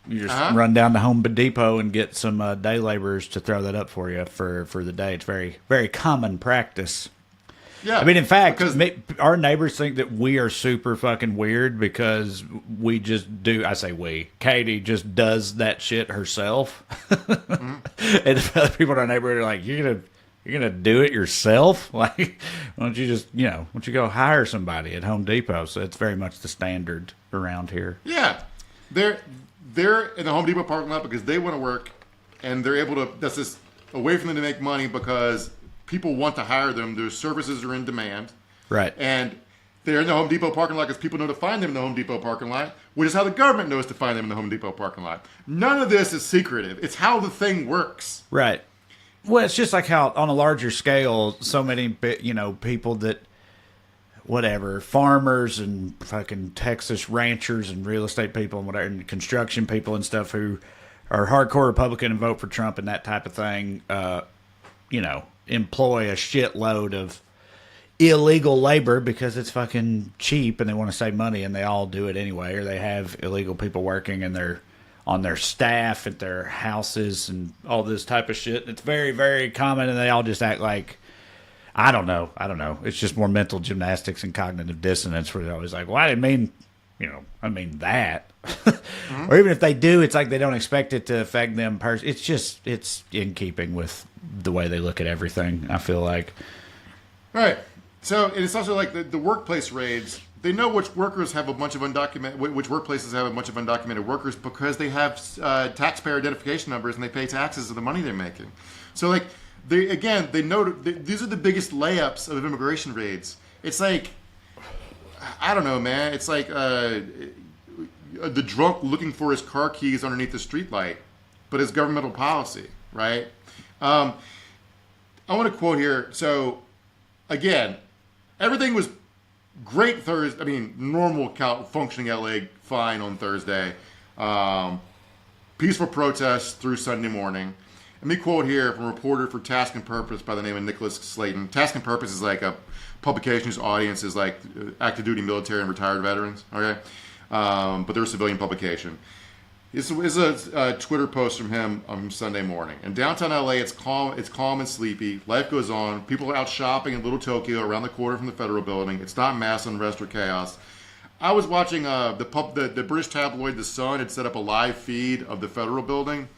You just run down to Home Depot and get some day laborers to throw that up for you for the day. It's very, very common practice. Yeah. I mean, in fact, our neighbors think that we are super fucking weird because we just do. I say we. Katie just does that shit herself, and other people in our neighborhood are like, "You're gonna do it yourself? Like, why don't you just why don't you go hire somebody at Home Depot?" So it's very much the standard around here. Yeah, they're in the Home Depot parking lot because they want to work, and they're able to. That's just a way for them to make money because people want to hire them. Their services are in demand. Right. And they're in the Home Depot parking lot because people know to find them in the Home Depot parking lot, which is how the government knows to find them in the Home Depot parking lot. None of this is secretive. It's how the thing works. Right. Well, it's just like how on a larger scale, so many, people that, farmers and fucking Texas ranchers and real estate people and whatever, and construction people and stuff who are hardcore Republican and vote for Trump and that type of thing, employ a shitload of illegal labor because it's fucking cheap and they want to save money, and they all do it anyway, or they have illegal people working and they're on their staff at their houses and all this type of shit. It's very, very common, and they all just act like, I don't know. It's just more mental gymnastics and cognitive dissonance where they're always like, well, I didn't mean, I mean that. Or even if they do, it's like they don't expect it to affect them personally. It's in keeping with the way they look at everything, I feel like. Right. So it's also like the workplace raids. They know which workers have a bunch of which workplaces have a bunch of undocumented workers because they have taxpayer identification numbers and they pay taxes of the money they're making. So they know these are the biggest layups of immigration raids. It's like, I don't know, man. It's like the drunk looking for his car keys underneath the streetlight, but it's governmental policy, right? I want to quote here. So, again, everything was great Thursday. I mean, normal functioning LA, fine on Thursday. Peaceful protests through Sunday morning. Let me quote here from a reporter for Task and Purpose by the name of Nicholas Slayton. Task and Purpose is like a publication whose audience is like active duty military and retired veterans. Okay, but they're a civilian publication. This is a Twitter post from him on Sunday morning. In downtown LA, it's calm and sleepy. Life goes on. People are out shopping in Little Tokyo around the corner from the Federal Building. It's not mass unrest or chaos. I was watching the British tabloid The Sun had set up a live feed of the Federal Building,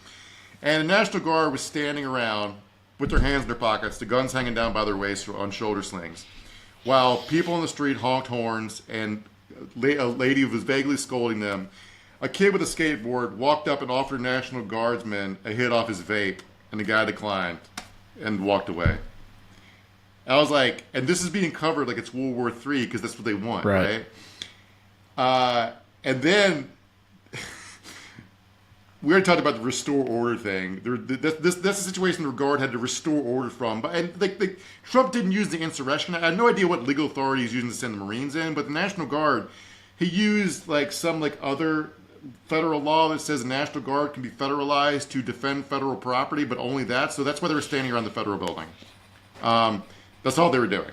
and the National Guard was standing around with their hands in their pockets, the guns hanging down by their waists on shoulder slings, while people on the street honked horns, and a lady was vaguely scolding them. A kid with a skateboard walked up and offered National Guardsman a hit off his vape, and the guy declined and walked away. I was like, and this is being covered like it's World War III because that's what they want, right? And then we already talked about the restore order thing. That's a situation the Guard had to restore order from. But Trump didn't use the insurrection. I had no idea what legal authority he's using to send the Marines in, but the National Guard, he used some other federal law that says the National Guard can be federalized to defend federal property, but only that. So that's why they were standing around the Federal Building. That's all they were doing.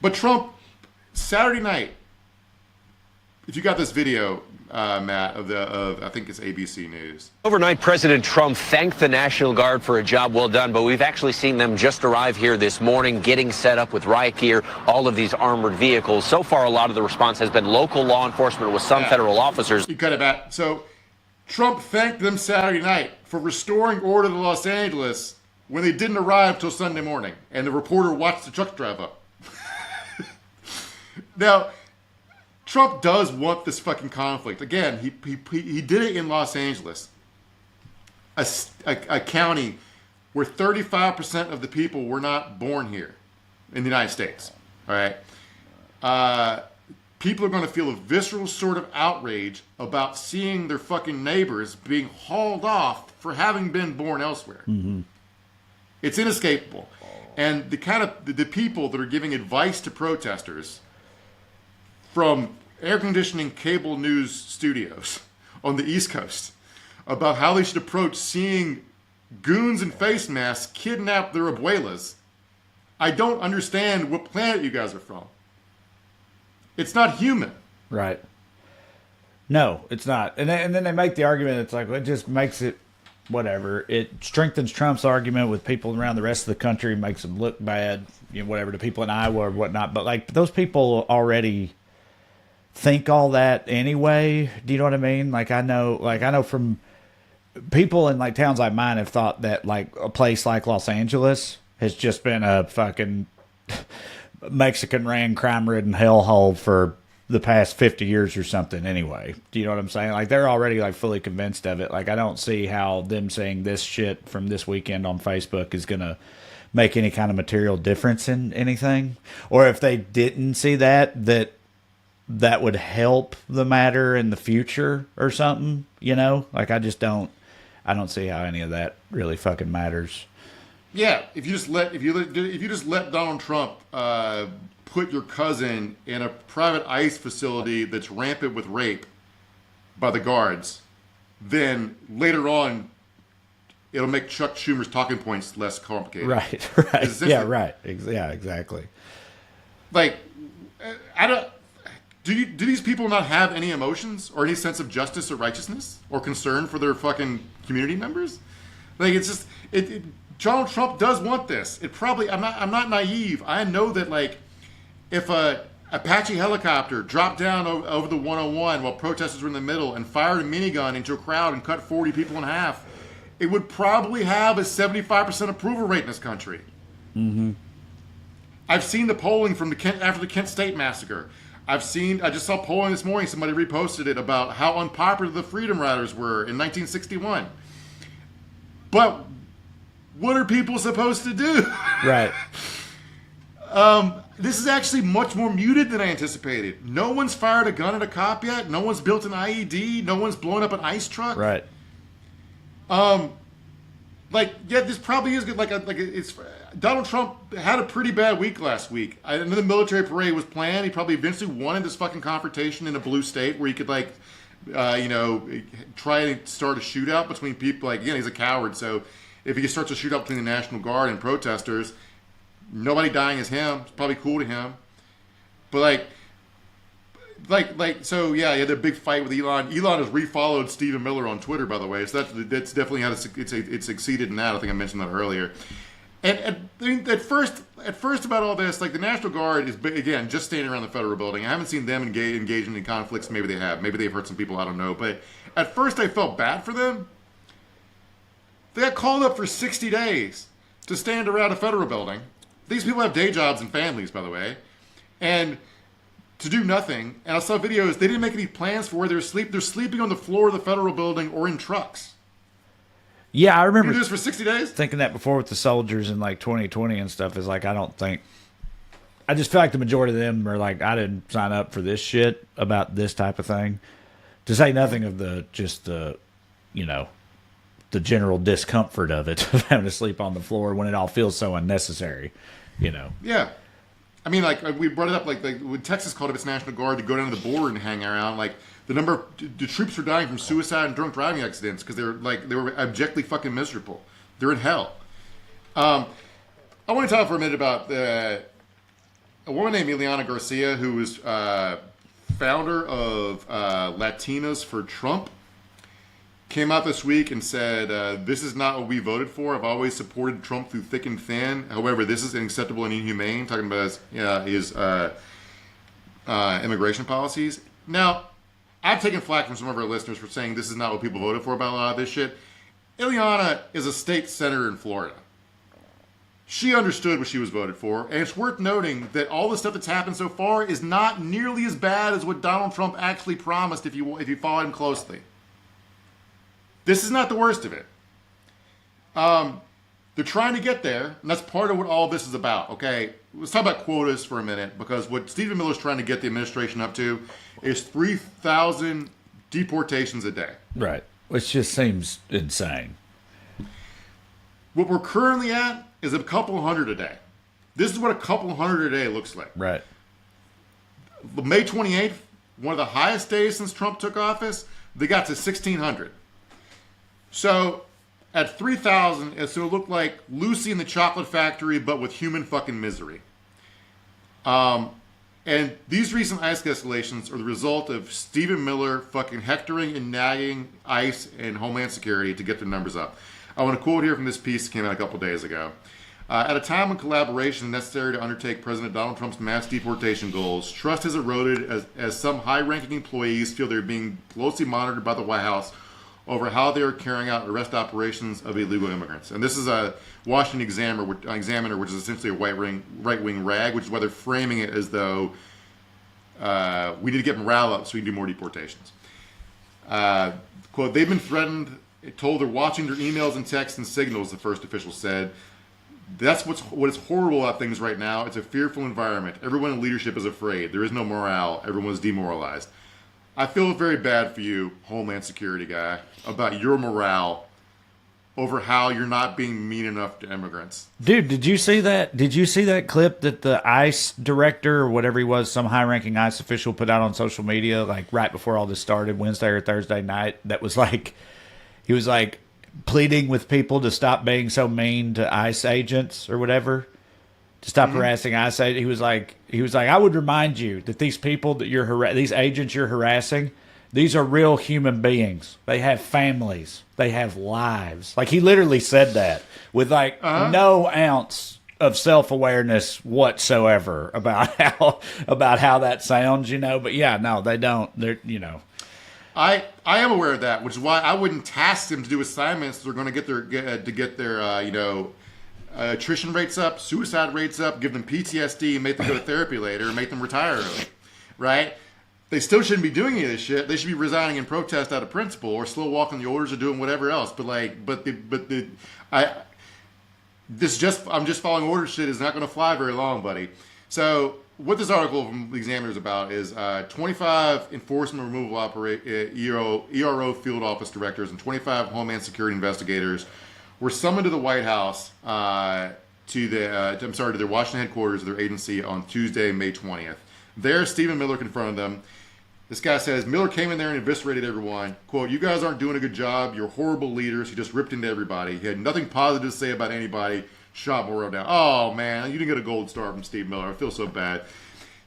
But Trump Saturday night, if you got this video, Matt, of I think it's ABC News. Overnight, President Trump thanked the National Guard for a job well done, but we've actually seen them just arrive here this morning, getting set up with riot gear, all of these armored vehicles. So far, a lot of the response has been local law enforcement with some federal officers. You cut it back. So Trump thanked them Saturday night for restoring order to Los Angeles when they didn't arrive till Sunday morning, and the reporter watched the truck drive up. Now, Trump does want this fucking conflict. Again, he did it in Los Angeles, a county where 35% of the people were not born here in the United States. All right, people are going to feel a visceral sort of outrage about seeing their fucking neighbors being hauled off for having been born elsewhere. Mm-hmm. It's inescapable, and the people that are giving advice to protesters from air conditioning cable news studios on the East Coast about how they should approach seeing goons in face masks kidnap their abuelas. I don't understand what planet you guys are from. It's not human. Right. No, it's not. And then they make the argument, it's like, well, it just makes it whatever. It strengthens Trump's argument with people around the rest of the country, makes them look bad, whatever, to people in Iowa or whatnot. But, like, those people already think all that anyway. Do you know what I mean? Like I know from people in like towns like mine have thought that like a place like Los Angeles has just been a fucking Mexican ran crime ridden hellhole for the past 50 years or something anyway. Do you know what I'm saying? Like they're already like fully convinced of it. Like I don't see how them saying this shit from this weekend on Facebook is gonna make any kind of material difference in anything. Or if they didn't see that would help the matter in the future or something, Like I don't see how any of that really fucking matters. Yeah, if you just let Donald Trump put your cousin in a private ICE facility that's rampant with rape by the guards, then later on it'll make Chuck Schumer's talking points less complicated. Right. Yeah, right. Yeah, exactly. Like I don't. Do these people not have any emotions or any sense of justice or righteousness or concern for their fucking community members? Like it's just Donald Trump does want this. It probably I'm not naive. I know that like if a Apache helicopter dropped down over the 101 while protesters were in the middle and fired a minigun into a crowd and cut 40 people in half, it would probably have a 75% approval rate in this country. Mm-hmm. I've seen the polling from after the Kent State massacre. I just saw polling this morning, somebody reposted it about how unpopular the Freedom Riders were in 1961. But what are people supposed to do? Right. This is actually much more muted than I anticipated. No one's fired a gun at a cop yet. No one's built an IED. No one's blown up an ICE truck. Right. This probably is good. It's Donald Trump had a pretty bad week last week. I know the military parade was planned. He probably eventually wanted this fucking confrontation in a blue state where he could try and start a shootout between people. Like again, he's a coward, so if he starts a shootout between the National Guard and protesters, nobody dying is him. It's probably cool to him. But so yeah, he had a big fight with Elon. Elon has refollowed Stephen Miller on Twitter, by the way. So that's definitely how it's succeeded in that. I think I mentioned that earlier. And I mean, at first about all this, like the National Guard is again just standing around the federal building. I haven't seen them engage in any conflicts. Maybe they have. Maybe they've hurt some people. I don't know. But at first, I felt bad for them. They got called up for 60 days to stand around a federal building. These people have day jobs and families, by the way, and to do nothing. And I saw videos. They didn't make any plans for where they're sleeping. They're sleeping on the floor of the federal building or in trucks. Yeah, I remember you do this for 60 days? Thinking that before with the soldiers in like 2020 and stuff is like, I just feel like the majority of them are like, I didn't sign up for this shit about this type of thing. To say nothing of the general discomfort of it, of having to sleep on the floor when it all feels so unnecessary, Yeah. I mean, like we brought it up, like when Texas called up its National Guard to go down to the border and hang around, like the number of the troops were dying from suicide and drunk driving accidents because they were abjectly fucking miserable. They're in hell. I want to talk for a minute about a woman named Ileana Garcia, who was founder of Latinas for Trump, came out this week and said, this is not what we voted for. I've always supported Trump through thick and thin. However, this is unacceptable and inhumane, talking about his immigration policies. Now, I've taken flack from some of our listeners for saying this is not what people voted for about a lot of this shit. Ileana is a state senator in Florida. She understood what she was voted for, and it's worth noting that all the stuff that's happened so far is not nearly as bad as what Donald Trump actually promised if you followed him closely. This is not the worst of it. They're trying to get there, and that's part of what all this is about, okay? Let's talk about quotas for a minute, because what Stephen Miller's trying to get the administration up to is 3,000 deportations a day. Right. Which just seems insane. What we're currently at is a couple hundred a day. This is what a couple hundred a day looks like. Right. May 28th, one of the highest days since Trump took office, they got to 1,600. So at 3,000, it's going to look like Lucy in the Chocolate Factory, but with human fucking misery. And these recent ICE escalations are the result of Stephen Miller fucking hectoring and nagging ICE and Homeland Security to get their numbers up. I want to quote here from this piece that came out a couple days ago. At a time when collaboration is necessary to undertake President Donald Trump's mass deportation goals, trust has eroded as some high-ranking employees feel they're being closely monitored by the White House over how they are carrying out arrest operations of illegal immigrants. And this is a Washington Examiner, which is essentially a right-wing rag, which is why they're framing it as though we need to get morale up so we can do more deportations. Quote, they've been threatened, told they're watching their emails and texts and signals, the first official said. That's what is horrible about things right now. It's a fearful environment. Everyone in leadership is afraid. There is no morale. Everyone's demoralized. I feel very bad for you, Homeland Security guy, about your morale over how you're not being mean enough to immigrants. Dude, did you see that? Did you see that clip that the ICE director or whatever he was, some high-ranking ICE official put out on social media, like right before all this started, Wednesday or Thursday night, that was like, he was like pleading with people to stop being so mean to ICE agents or whatever, to stop harassing ICE agents. He was like, I would remind you that these people that these agents you're harassing, these are real human beings. They have families. They have lives. Like, he literally said that with like no ounce of self-awareness whatsoever about how that sounds, you know. But yeah, no, they don't. They're, you know. I am aware of that, which is why I wouldn't task them to do assignments that are going to get their attrition rates up, suicide rates up, give them PTSD, and make them go to therapy later, and make them retire early, right? They still shouldn't be doing any of this shit. They should be resigning in protest out of principle, or slow walking the orders, or doing whatever else. I'm just following orders shit is not going to fly very long, buddy. So what this article from the Examiner is about is 25 enforcement removal ERO field office directors and 25 Homeland Security investigators were summoned to the White House to their Washington headquarters of their agency on Tuesday, May 20th. There, Stephen Miller confronted them. This guy says, Miller came in there and eviscerated everyone. Quote, you guys aren't doing a good job. You're horrible leaders. He just ripped into everybody. He had nothing positive to say about anybody. Shot Moreau down. Oh, man, you didn't get a gold star from Steve Miller. I feel so bad.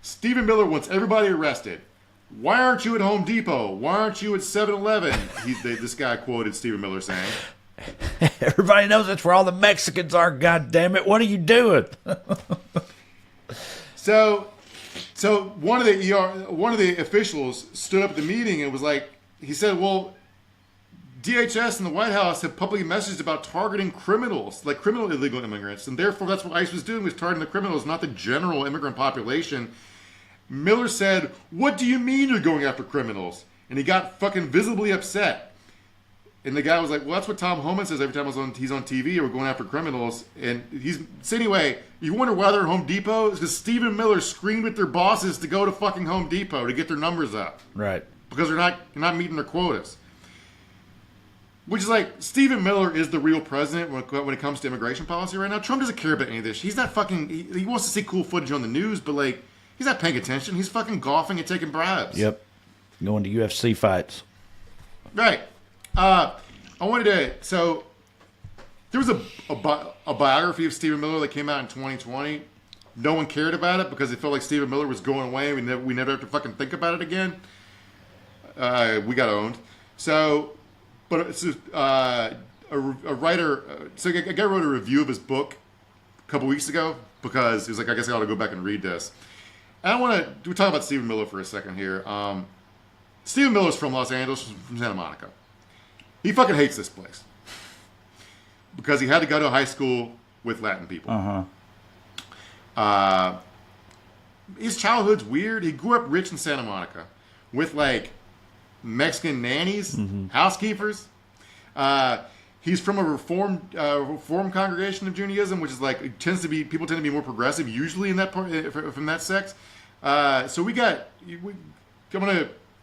Stephen Miller wants everybody arrested. Why aren't you at Home Depot? Why aren't you at 7-Eleven? This guy quoted Stephen Miller saying. Everybody knows that's where all the Mexicans are, goddammit. What are you doing? So one of the officials stood up at the meeting and was like, he said, well, DHS and the White House have publicly messaged about targeting criminals, like criminal illegal immigrants, and therefore that's what ICE was doing, was targeting the criminals, not the general immigrant population. Miller said, what do you mean you're going after criminals? And he got fucking visibly upset. And the guy was like, well, that's what Tom Homan says every time he's on TV, we're going after criminals. And so anyway, you wonder why they're at Home Depot? It's because Stephen Miller screamed at their bosses to go to fucking Home Depot to get their numbers up. Right. Because they're not meeting their quotas. Which is like, Stephen Miller is the real president when it comes to immigration policy right now. Trump doesn't care about any of this. He's not fucking, he wants to see cool footage on the news, but like, he's not paying attention. He's fucking golfing and taking bribes. Yep. Going to UFC fights. Right. So there was a biography of Stephen Miller that came out in 2020. no one cared about it because it felt like Stephen Miller was going away. We never have to fucking think about it again. We got owned. So, but it's a writer. So a guy wrote a review of his book a couple weeks ago because he was like, I guess I ought to go back and read this. And I want to talk about Stephen Miller for a second here. Stephen Miller's from Los Angeles, from Santa Monica. He fucking hates this place because he had to go to a high school with Latin people. His childhood's weird. He grew up rich in Santa Monica with like Mexican nannies, housekeepers. He's from a reformed congregation of Judaism, which is like people tend to be more progressive usually in that part from that sect. So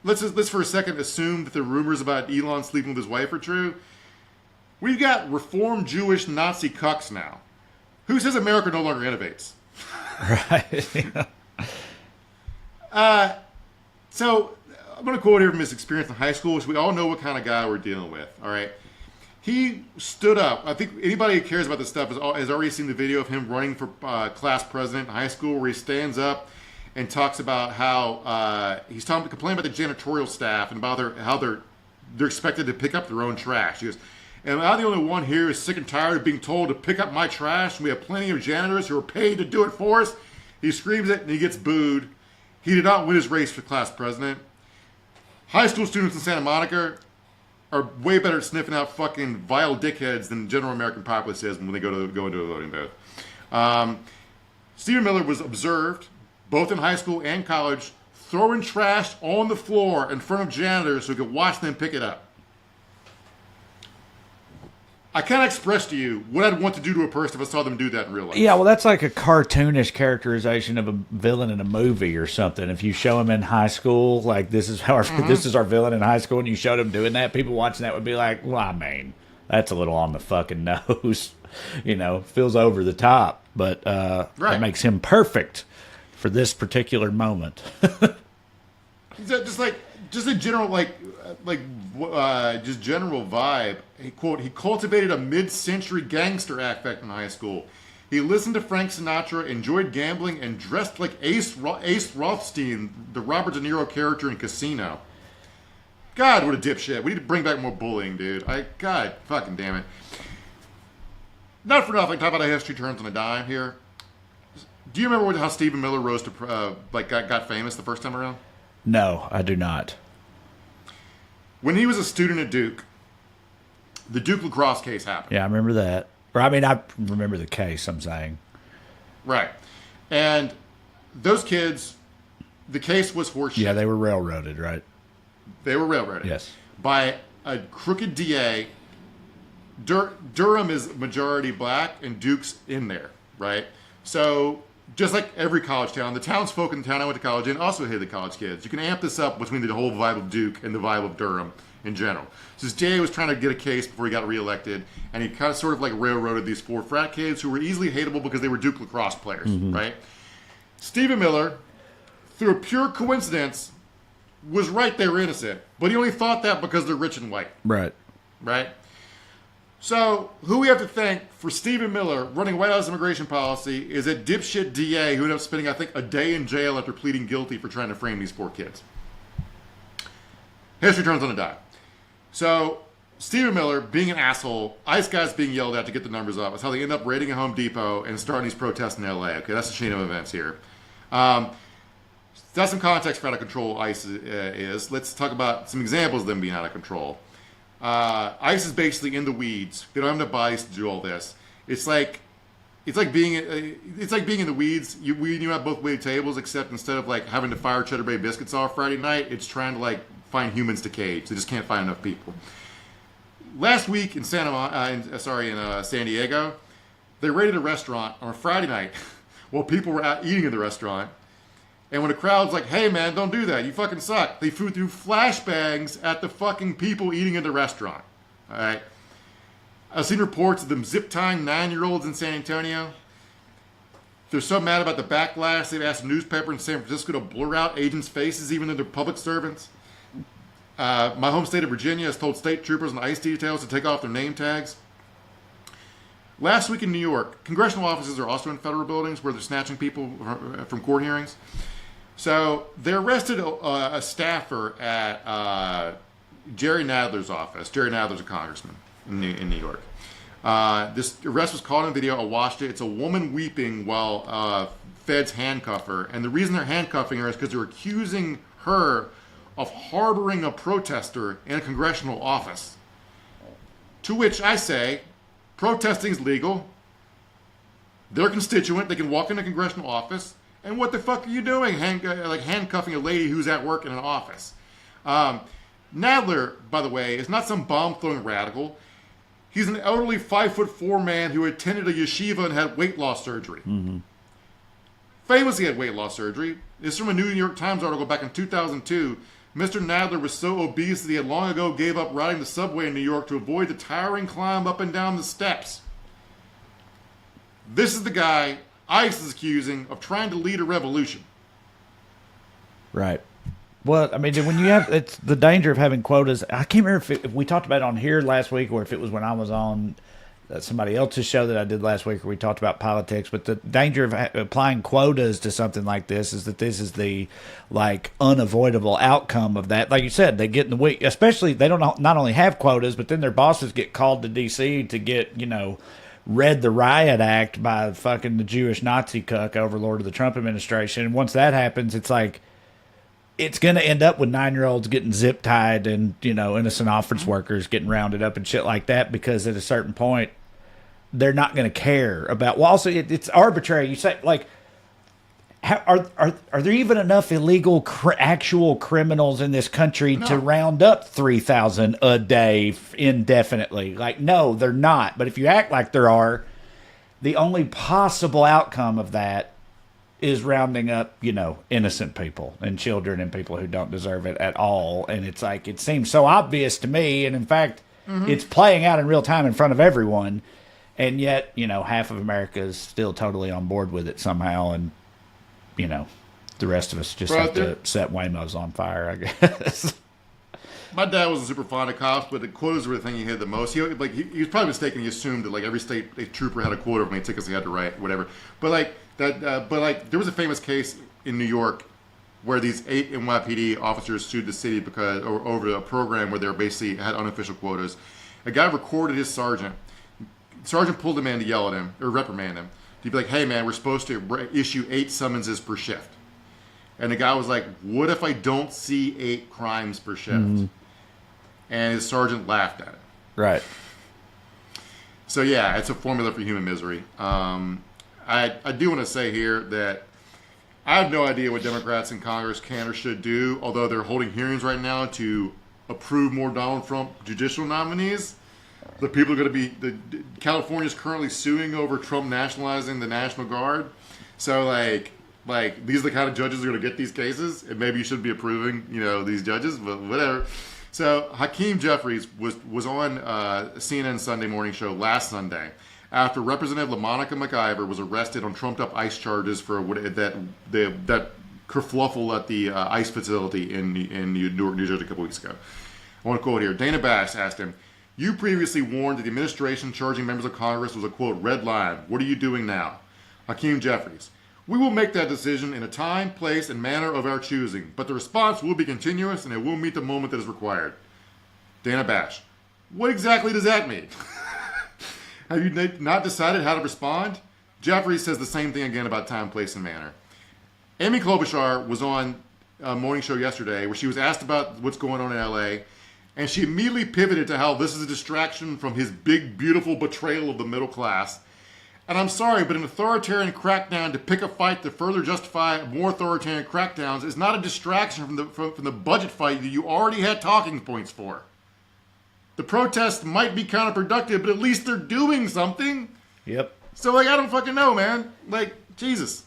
let's for a second assume that the rumors about Elon sleeping with his wife are true. We've got reformed Jewish Nazi cucks now. Who says America no longer innovates? Right. So I'm going to quote here from his experience in high school, which we all know what kind of guy we're dealing with. All right. He stood up. I think anybody who cares about this stuff has already seen the video of him running for class president in high school, where he stands up and talks about how he's complaining about the janitorial staff and about how they're expected to pick up their own trash. He goes, "And I'm the only one here who's sick and tired of being told to pick up my trash. And we have plenty of janitors who are paid to do it for us." He screams it and he gets booed. He did not win his race for class president. High school students in Santa Monica are way better at sniffing out fucking vile dickheads than the general American populace is when they go into a voting booth. Stephen Miller was observed, both in high school and college, throwing trash on the floor in front of janitors so he could watch them pick it up. I can't express to you what I'd want to do to a person if I saw them do that in real life. Yeah, well, that's like a cartoonish characterization of a villain in a movie or something. If you show him in high school, like this is our villain in high school, and you showed him doing that, people watching that would be like, well, I mean, that's a little on the fucking nose. Feels over the top, but that makes him perfect for this particular moment. Just a general general vibe. He cultivated a mid-century gangster affect in high school. He listened to Frank Sinatra, enjoyed gambling, and dressed like Ace Rothstein, the Robert De Niro character in Casino. God, what a dipshit. We need to bring back more bullying, dude. God fucking damn it. Not for nothing, talk about how history turns on a dime here. Do you remember how Stephen Miller rose to got famous the first time around? No, I do not. When he was a student at Duke, the Duke lacrosse case happened. Yeah, I remember that. Or I remember the case, I'm saying. Right. And those kids, the case was horseshit. Yeah, they were railroaded, right? They were railroaded. Yes. By a crooked DA. Durham is majority black, and Duke's in there, right? So, just like every college town, the townsfolk in the town I went to college in also hated the college kids. You can amp this up between the whole vibe of Duke and the vibe of Durham in general. So this DA was trying to get a case before he got reelected, and he kind of sort of like railroaded these 4 frat kids who were easily hateable because they were Duke lacrosse players, right? Stephen Miller, through a pure coincidence, was right they were innocent, but he only thought that because they're rich and white. Right. Right? So, who we have to thank for Stephen Miller running White House immigration policy is a dipshit DA who ended up spending, I think, a day in jail after pleading guilty for trying to frame these 4 kids. History turns on a dime. So, Stephen Miller being an asshole, ICE guys being yelled at to get the numbers up. That's how they end up raiding a Home Depot and starting these protests in LA. Okay, that's the chain of events here. That's some context for how out of control ICE is. Let's talk about some examples of them being out of control. ICE is basically in the weeds. They don't have enough bodies to do all this. It's like being in the weeds. You have both weighted tables, except instead of like having to fire Cheddar Bay biscuits off Friday night, it's trying to like find humans to cage. They just can't find enough people. Last week in San Diego, they raided a restaurant on a Friday night while people were out eating in the restaurant. And when the crowd's like, hey man, don't do that, you fucking suck, they threw flashbangs at the fucking people eating in the restaurant. Alright? I've seen reports of them zip tying 9-year-olds in San Antonio. They're so mad about the backlash, they've asked a newspaper in San Francisco to blur out agents' faces even though they're public servants. My home state of Virginia has told state troopers and ICE details to take off their name tags. Last week in New York, congressional offices are also in federal buildings where they're snatching people from court hearings. So they arrested a staffer at Jerry Nadler's office. Jerry Nadler's a congressman in New York. This arrest was caught on video. I watched it. It's a woman weeping while feds handcuff her. And the reason they're handcuffing her is because they're accusing her of harboring a protester in a congressional office. To which I say, protesting is legal. They're a constituent. They can walk in a congressional office. And what the fuck are you doing? Handcuffing a lady who's at work in an office. Nadler, by the way, is not some bomb-throwing radical. He's an elderly 5'4" man who attended a yeshiva and had weight loss surgery. Mm-hmm. Famously had weight loss surgery. This is from a New York Times article back in 2002. Mr. Nadler was so obese that he had long ago gave up riding the subway in New York to avoid the tiring climb up and down the steps. This is the guy ICE is accusing of trying to lead a revolution. Right. Well, I mean, when you have, it's the danger of having quotas. I can't remember if we talked about it on here last week or if it was when I was on somebody else's show that I did last week where we talked about politics. But the danger of applying quotas to something like this is that this is the unavoidable outcome of that. Like you said, they get in the week, especially they don't not only have quotas, but then their bosses get called to D.C. to get read the riot act by fucking the Jewish Nazi cuck overlord of the Trump administration. And once that happens, it's like it's going to end up with 9-year-olds getting zip tied and, innocent office workers getting rounded up and shit like that, because at a certain point, they're not going to care about. Well, also, it's arbitrary. You say, are there even enough illegal actual criminals in this country to round up 3,000 a day indefinitely? No, they're not. But if you act like there are, the only possible outcome of that is rounding up, innocent people and children and people who don't deserve it at all. And it's it seems so obvious to me. And in fact, it's playing out in real time in front of everyone. And yet, half of America is still totally on board with it somehow. And, the rest of us just have to set Waymos on fire, I guess. My dad wasn't super fond of cops, but the quotas were the thing he hated the most. He was probably mistaken. He assumed that every state trooper had a quota of how many tickets they had to write, whatever. But there was a famous case in New York where these 8 NYPD officers sued the city over a program where they basically had unofficial quotas. A guy recorded his sergeant. Sergeant pulled him in to yell at him or reprimand him. He'd be like, "Hey man, we're supposed to issue 8 summonses per shift." And the guy was like, "What if I don't see 8 crimes per shift?" Mm-hmm. And his sergeant laughed at it. Right. So yeah, it's a formula for human misery. I do want to say here that I have no idea what Democrats in Congress can or should do, although they're holding hearings right now to approve more Donald Trump judicial nominees. The people are going to be, California's currently suing over Trump nationalizing the National Guard. So these are the kind of judges who are going to get these cases, and maybe you should be approving, these judges, but whatever. So Hakeem Jeffries was on CNN Sunday morning show last Sunday after Representative LaMonica McIver was arrested on trumped-up ICE charges for that kerfluffle at the ICE facility in New Jersey a couple weeks ago. I want to quote here. Dana Bash asked him, "You previously warned that the administration charging members of Congress was a, quote, red line. What are you doing now?" Hakeem Jeffries, "We will make that decision in a time, place, and manner of our choosing, but the response will be continuous and it will meet the moment that is required." Dana Bash, "What exactly does that mean?" "Have you not decided how to respond?" Jeffries says the same thing again about time, place, and manner. Amy Klobuchar was on a morning show yesterday where she was asked about what's going on in LA, and she immediately pivoted to how this is a distraction from his big, beautiful betrayal of the middle class. And I'm sorry, but an authoritarian crackdown to pick a fight to further justify more authoritarian crackdowns is not a distraction from the budget fight that you already had talking points for. The protests might be counterproductive, but at least they're doing something. Yep. So, I don't fucking know, man. Jesus.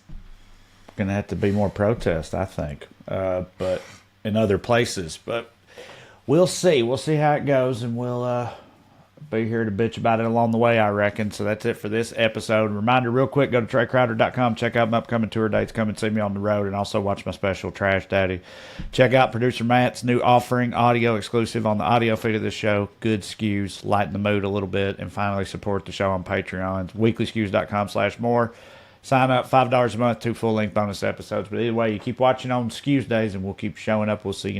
Going to have to be more protest, I think, but in other places. But we'll see. We'll see how it goes, and we'll be here to bitch about it along the way, I reckon. So that's it for this episode. Reminder real quick, go to TreyCrowder.com, check out my upcoming tour dates, come and see me on the road, and also watch my special Trash Daddy. Check out producer Matt's new offering, audio exclusive on the audio feed of this show, Good Skews, lighten the mood a little bit, and finally support the show on Patreon, weeklyskews.com/more. Sign up, $5 a month, 2 full-length bonus episodes. But either way, you keep watching on Skews Days, and we'll keep showing up. We'll see you next